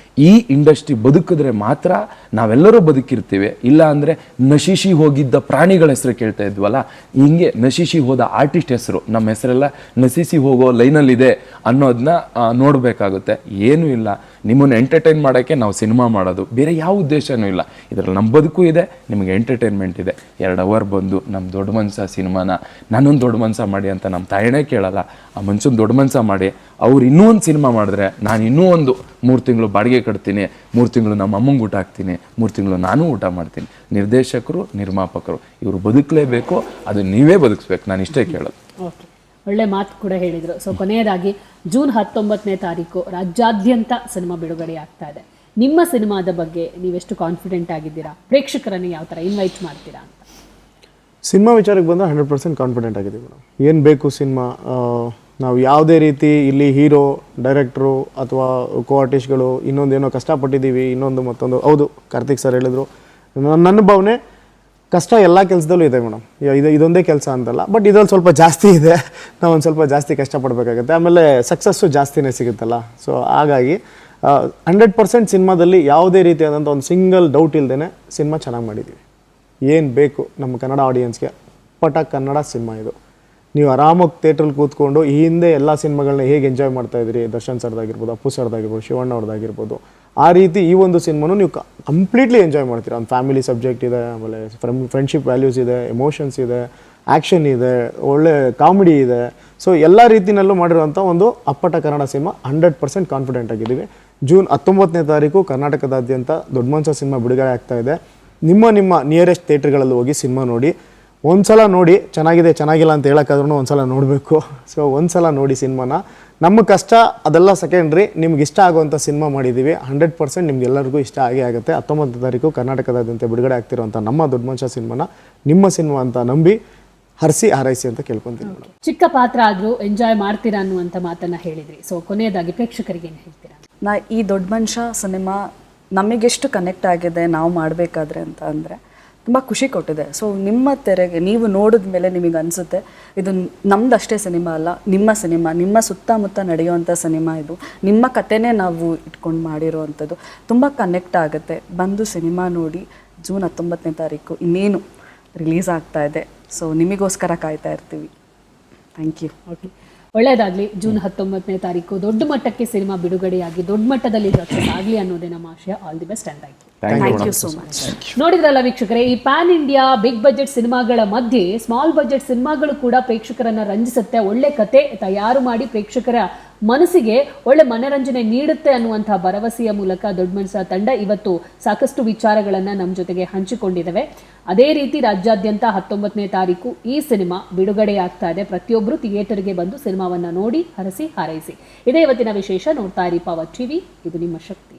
ಈ ಇಂಡಸ್ಟ್ರಿ ಬದುಕಿದ್ರೆ ಮಾತ್ರ ನಾವೆಲ್ಲರೂ ಬದುಕಿರ್ತೀವಿ. ಇಲ್ಲ ಅಂದರೆ ನಶಿಸಿ ಹೋಗಿದ್ದ ಪ್ರಾಣಿಗಳ ಹೆಸರು ಕೇಳ್ತಾ ಇದ್ವಲ್ಲ, ಹಿಂಗೆ ನಶಿಸಿ ಹೋದ ಆರ್ಟಿಸ್ಟ್ ಹೆಸರು, ನಮ್ಮ ಹೆಸರೆಲ್ಲ ನಶಿಸಿ ಹೋಗೋ ಲೈನಲ್ಲಿದೆ ಅನ್ನೋದನ್ನ ನೋಡಬೇಕಾಗುತ್ತೆ. ಏನೂ ಇಲ್ಲ, ನಿಮ್ಮನ್ನು ಎಂಟರ್ಟೈನ್ ಮಾಡೋಕ್ಕೆ ನಾವು ಸಿನಿಮಾ ಮಾಡೋದು, ಬೇರೆ ಯಾವ ಉದ್ದೇಶನೂ ಇಲ್ಲ. ಇದರಲ್ಲಿ ನಮ್ಮ ಬದುಕು ಇದೆ, ನಿಮಗೆ ಎಂಟರ್ಟೈನ್ಮೆಂಟ್ ಇದೆ. 2 ಅವರ್ ಬಂದು ನಮ್ಮ ದೊಡ್ಡ ಮನುಷ್ಯ ಸಿನಿಮಾನ ನಾನೊಂದು ದೊಡ್ಡ ಮನುಷ್ಯ ಮಾಡಿ ಅಂತ ನಮ್ಮ ತಾಯಿನೇ ಕೇಳಲ್ಲ. ಆ ಮನುಷ್ಯನ ದೊಡ್ಡ ಮನುಷ್ಯ ಮಾಡಿ ಅವ್ರು ಇನ್ನೂ ಒಂದು ಸಿನಿಮಾ ಮಾಡಿದ್ರೆ ನಾನು ಇನ್ನೂ ಒಂದು 3 ತಿಂಗಳು ಬಾಡಿಗೆ ಕಟ್ತೀನಿ, 3 ತಿಂಗಳು ನಮ್ಮ ಅಮ್ಮಂಗೆ ಊಟ ಹಾಕ್ತೀನಿ, 3 ತಿಂಗಳು ನಾನು ಊಟ ಮಾಡ್ತೀನಿ. ನಿರ್ದೇಶಕರು, ನಿರ್ಮಾಪಕರು ಇವರು ಬದುಕಲೇಬೇಕು, ಅದು ನೀವೇ ಬದುಕಿಸ್ಬೇಕು. ನಾನು ಇಷ್ಟೇ ಕೇಳೋದು. ಓಕೆ, ಒಳ್ಳೆ ಮಾತು ಕೂಡ ಹೇಳಿದರು. ಸೊ ಕೊನೆಯದಾಗಿ ಜೂನ್ 19ನೇ ತಾರೀಕು ರಾಜ್ಯಾದ್ಯಂತ ಸಿನಿಮಾ ಬಿಡುಗಡೆ ಆಗ್ತಾ ಇದೆ. ನಿಮ್ಮ ಸಿನಿಮಾದ ಬಗ್ಗೆ ನೀವೆಷ್ಟು ಕಾನ್ಫಿಡೆಂಟ್ ಆಗಿದ್ದೀರಾ? ಪ್ರೇಕ್ಷಕರನ್ನು ಯಾವ ಥರ ಇನ್ವೈಟ್ ಮಾಡ್ತೀರಾ ಅಂತ? ಸಿನಿಮಾ ವಿಚಾರಕ್ಕೆ ಬಂದರೆ 100% ಕಾನ್ಫಿಡೆಂಟ್ ಆಗಿದ್ದೀವಿ ನಾವು. ಏನು ಬೇಕು ಸಿನಿಮಾ, ನಾವು ಯಾವುದೇ ರೀತಿ ಇಲ್ಲಿ ಹೀರೋ, ಡೈರೆಕ್ಟ್ರು ಅಥವಾ ಕೋ ಆರ್ಟಿಸ್ಟ್ಗಳು ಇನ್ನೊಂದೇನೋ ಕಷ್ಟಪಟ್ಟಿದ್ದೀವಿ, ಇನ್ನೊಂದು ಮತ್ತೊಂದು. ಹೌದು, ಕಾರ್ತಿಕ್ ಸರ್ ಹೇಳಿದ್ರು, ನನ್ನ ಭಾವನೆ ಕಷ್ಟ ಎಲ್ಲ ಕೆಲಸದಲ್ಲೂ ಇದೆ ಮೇಡಮ್. ಇದೊಂದೇ ಕೆಲಸ ಅಂತಲ್ಲ, ಬಟ್ ಇದ್ರಲ್ಲಿ ಸ್ವಲ್ಪ ಜಾಸ್ತಿ ಇದೆ. ನಾವು ಒಂದು ಸ್ವಲ್ಪ ಜಾಸ್ತಿ ಕಷ್ಟಪಡಬೇಕಾಗುತ್ತೆ, ಆಮೇಲೆ ಸಕ್ಸಸ್ಸು ಜಾಸ್ತಿನೇ ಸಿಗುತ್ತಲ್ಲ. ಸೊ ಹಾಗಾಗಿ 100% ಸಿನಿಮಾದಲ್ಲಿ ಯಾವುದೇ ರೀತಿಯಾದಂಥ ಒಂದು ಸಿಂಗಲ್ ಡೌಟ್ ಇಲ್ಲದೇ ಸಿನಿಮಾ ಚೆನ್ನಾಗಿ ಮಾಡಿದ್ದೀವಿ. ಏನು ಬೇಕು ನಮ್ಮ ಕನ್ನಡ ಆಡಿಯನ್ಸ್ಗೆ, ಪಟ ಕನ್ನಡ ಸಿನಿಮಾ ಇದು. ನೀವು ಆರಾಮಾಗಿ ಥಿಯೇಟ್ರಲ್ಲಿ ಕೂತ್ಕೊಂಡು ಈ ಹಿಂದೆ ಎಲ್ಲ ಸಿನಿಮಾಗಳನ್ನ ಹೇಗೆ ಎಂಜಾಯ್ ಮಾಡ್ತಾಯಿದ್ರಿ, ದರ್ಶನ್ ಸರ್ದಾಗಿರ್ಬೋದು, ಅಪ್ಪು ಸರ್ದಾಗಿರ್ಬೋದು, ಶಿವಣ್ಣ ಅವ್ರದ್ದಾಗಿರ್ಬೋದು, ಆ ರೀತಿ ಈ ಒಂದು ಸಿನಿಮಾನು ನೀವು ಕಂಪ್ಲೀಟ್ಲಿ ಎಂಜಾಯ್ ಮಾಡ್ತೀರಾ. ಒಂದು ಫ್ಯಾಮಿಲಿ ಸಬ್ಜೆಕ್ಟ್ ಇದೆ, ಆಮೇಲೆ ಫ್ರೆಂಡ್ಶಿಪ್ ವ್ಯಾಲ್ಯೂಸ್ ಇದೆ, ಎಮೋಷನ್ಸ್ ಇದೆ, ಆ್ಯಕ್ಷನ್ ಇದೆ, ಒಳ್ಳೆ ಕಾಮಿಡಿ ಇದೆ. ಸೊ ಎಲ್ಲ ರೀತಿಯಲ್ಲೂ ಮಾಡಿರುವಂಥ ಒಂದು ಅಪ್ಪಟ ಕನ್ನಡ ಸಿನಿಮಾ. 100% ಕಾನ್ಫಿಡೆಂಟ್ ಆಗಿದ್ದೀವಿ. ಜೂನ್ 19ನೇ ತಾರೀಕು ಕರ್ನಾಟಕದಾದ್ಯಂತ ದೊಡ್ಡ ಮನುಷ್ಯ ಸಿನಿಮಾ ಬಿಡುಗಡೆ ಆಗ್ತಾ ಇದೆ. ನಿಮ್ಮ ನಿಯರೆಸ್ಟ್ ಥಿಯೇಟ್ರ್ಗಳಲ್ಲಿ ಹೋಗಿ ಸಿನಿಮಾ ನೋಡಿ. ಒಂದ್ಸಲ ನೋಡಿ, ಚೆನ್ನಾಗಿದೆ ಚೆನ್ನಾಗಿಲ್ಲ ಅಂತ ಹೇಳೋಕ್ಕಾದ್ರೂ ಒಂದ್ಸಲ ನೋಡಬೇಕು. ಸೊ ಒಂದ್ಸಲ ನೋಡಿ ಸಿನಿಮಾನ. ನಮ್ಮ ಕಷ್ಟ ಅದೆಲ್ಲ ಸೆಕೆಂಡ್ರಿ. ನಿಮ್ಗೆ ಇಷ್ಟ ಆಗುವಂಥ ಸಿನಿಮಾ ಮಾಡಿದ್ದೀವಿ. 100% ನಿಮ್ಗೆಲ್ಲರಿಗೂ ಇಷ್ಟ ಆಗೇ ಆಗುತ್ತೆ. 19ನೇ ತಾರೀಕು ಕರ್ನಾಟಕದಾದ್ಯಂತ ಬಿಡುಗಡೆ ಆಗ್ತಿರೋಂಥ ನಮ್ಮ ದೊಡ್ಡ ಮನುಷ್ಯ ಸಿನಿಮಾನ ನಿಮ್ಮ ಸಿನಿಮಾ ಅಂತ ನಂಬಿ ಹರಿಸಿ ಹಾರೈಸಿ ಅಂತ ಕೇಳ್ಕೊಂತೀನಿ ಮೇಡಮ್. ಚಿಕ್ಕ ಪಾತ್ರ ಆದ್ರೂ ಎಂಜಾಯ್ ಮಾಡ್ತೀರಾ ಅನ್ನುವಂಥ ಮಾತನ್ನ ಹೇಳಿದ್ರಿ. ಸೊ ಕೊನೆಯದಾಗಿ ಪ್ರೇಕ್ಷಕರಿಗೆ ಏನು ಹೇಳ್ತೀರಾ? ಈ ದೊಡ್ಡ ಮನುಷ್ಯ ಸಿನಿಮಾ ನಮಗೆಷ್ಟು ಕನೆಕ್ಟ್ ಆಗಿದೆ ನಾವು ಮಾಡಬೇಕಾದ್ರೆ ಅಂತ ಅಂದರೆ ತುಂಬ ಖುಷಿ ಕೊಟ್ಟಿದೆ. ಸೊ ನಿಮ್ಮ ತೆರೆಗೆ ನೀವು ನೋಡಿದ ಮೇಲೆ ನಿಮಗೆ ಅನಿಸುತ್ತೆ ಇದು ನಮ್ಮದಷ್ಟೇ ಸಿನಿಮಾ ಅಲ್ಲ, ನಿಮ್ಮ ಸಿನಿಮಾ, ನಿಮ್ಮ ಸುತ್ತಮುತ್ತ ನಡೆಯುವಂಥ ಸಿನಿಮಾ, ಇದು ನಿಮ್ಮ ಕಥೆನೇ ನಾವು ಇಟ್ಕೊಂಡು ಮಾಡಿರೋವಂಥದ್ದು. ತುಂಬ ಕನೆಕ್ಟ್ ಆಗುತ್ತೆ. ಬಂದು ಸಿನಿಮಾ ನೋಡಿ. ಜೂನ್ 19ನೇ ತಾರೀಕು ಇನ್ನೇನು ರಿಲೀಸ್ ಆಗ್ತಾ ಇದೆ. ಸೊ ನಿಮಗೋಸ್ಕರ ಕಾಯ್ತಾ ಇರ್ತೀವಿ. Thank you. ಓಕೆ, ಒಳ್ಳೆಯದಾಗಲಿ. ಜೂನ್ 19ನೇ ತಾರೀಕು ದೊಡ್ಡ ಮಟ್ಟಕ್ಕೆ ಸಿನಿಮಾ ಬಿಡುಗಡೆಯಾಗಿ ದೊಡ್ಡ ಮಟ್ಟದಲ್ಲಿ ಸಕ್ಸಸ್ ಆಗಲಿ ಅನ್ನೋದೇ ನಮ್ಮ ಆಶಯ. All the best and thank you so much. ನೋಡಿದ್ರಲ್ಲ ವೀಕ್ಷಕರೇ, ಈ ಪ್ಯಾನ್ ಇಂಡಿಯಾ ಬಿಗ್ ಬಜೆಟ್ ಸಿನಿಮಾಗಳ ಮಧ್ಯೆ ಸ್ಮಾಲ್ ಬಜೆಟ್ ಸಿನಿಮಾಗಳು ಕೂಡ ಪ್ರೇಕ್ಷಕರನ್ನ ರಂಜಿಸುತ್ತೆ. ಒಳ್ಳೆ ಕತೆ ತಯಾರು ಮಾಡಿ ಪ್ರೇಕ್ಷಕರ ಮನಸ್ಸಿಗೆ ಒಳ್ಳೆ ಮನರಂಜನೆ ನೀಡುತ್ತೆ ಅನ್ನುವಂತಹ ಭರವಸೆಯ ಮೂಲಕ ದೊಡ್ಡ ಮನುಷ್ಯ ತಂಡ ಇವತ್ತು ಸಾಕಷ್ಟು ವಿಚಾರಗಳನ್ನ ನಮ್ಮ ಜೊತೆಗೆ ಹಂಚಿಕೊಂಡಿದ್ದೇವೆ. ಅದೇ ರೀತಿ ರಾಜ್ಯಾದ್ಯಂತ 19ನೇ ತಾರೀಕು ಈ ಸಿನಿಮಾ ಬಿಡುಗಡೆಯಾಗ್ತಾ ಇದೆ. ಪ್ರತಿಯೊಬ್ಬರು ಥಿಯೇಟರ್ಗೆ ಬಂದು ಸಿನಿಮಾವನ್ನ ನೋಡಿ ಹರಸಿ ಹಾರೈಸಿ. ಇದೇ ಇವತ್ತಿನ ವಿಶೇಷ. ನೋಡ್ತಾ ಇರಿ ಪವರ್ ಟಿವಿ, ಇದು ನಿಮ್ಮ ಶಕ್ತಿ.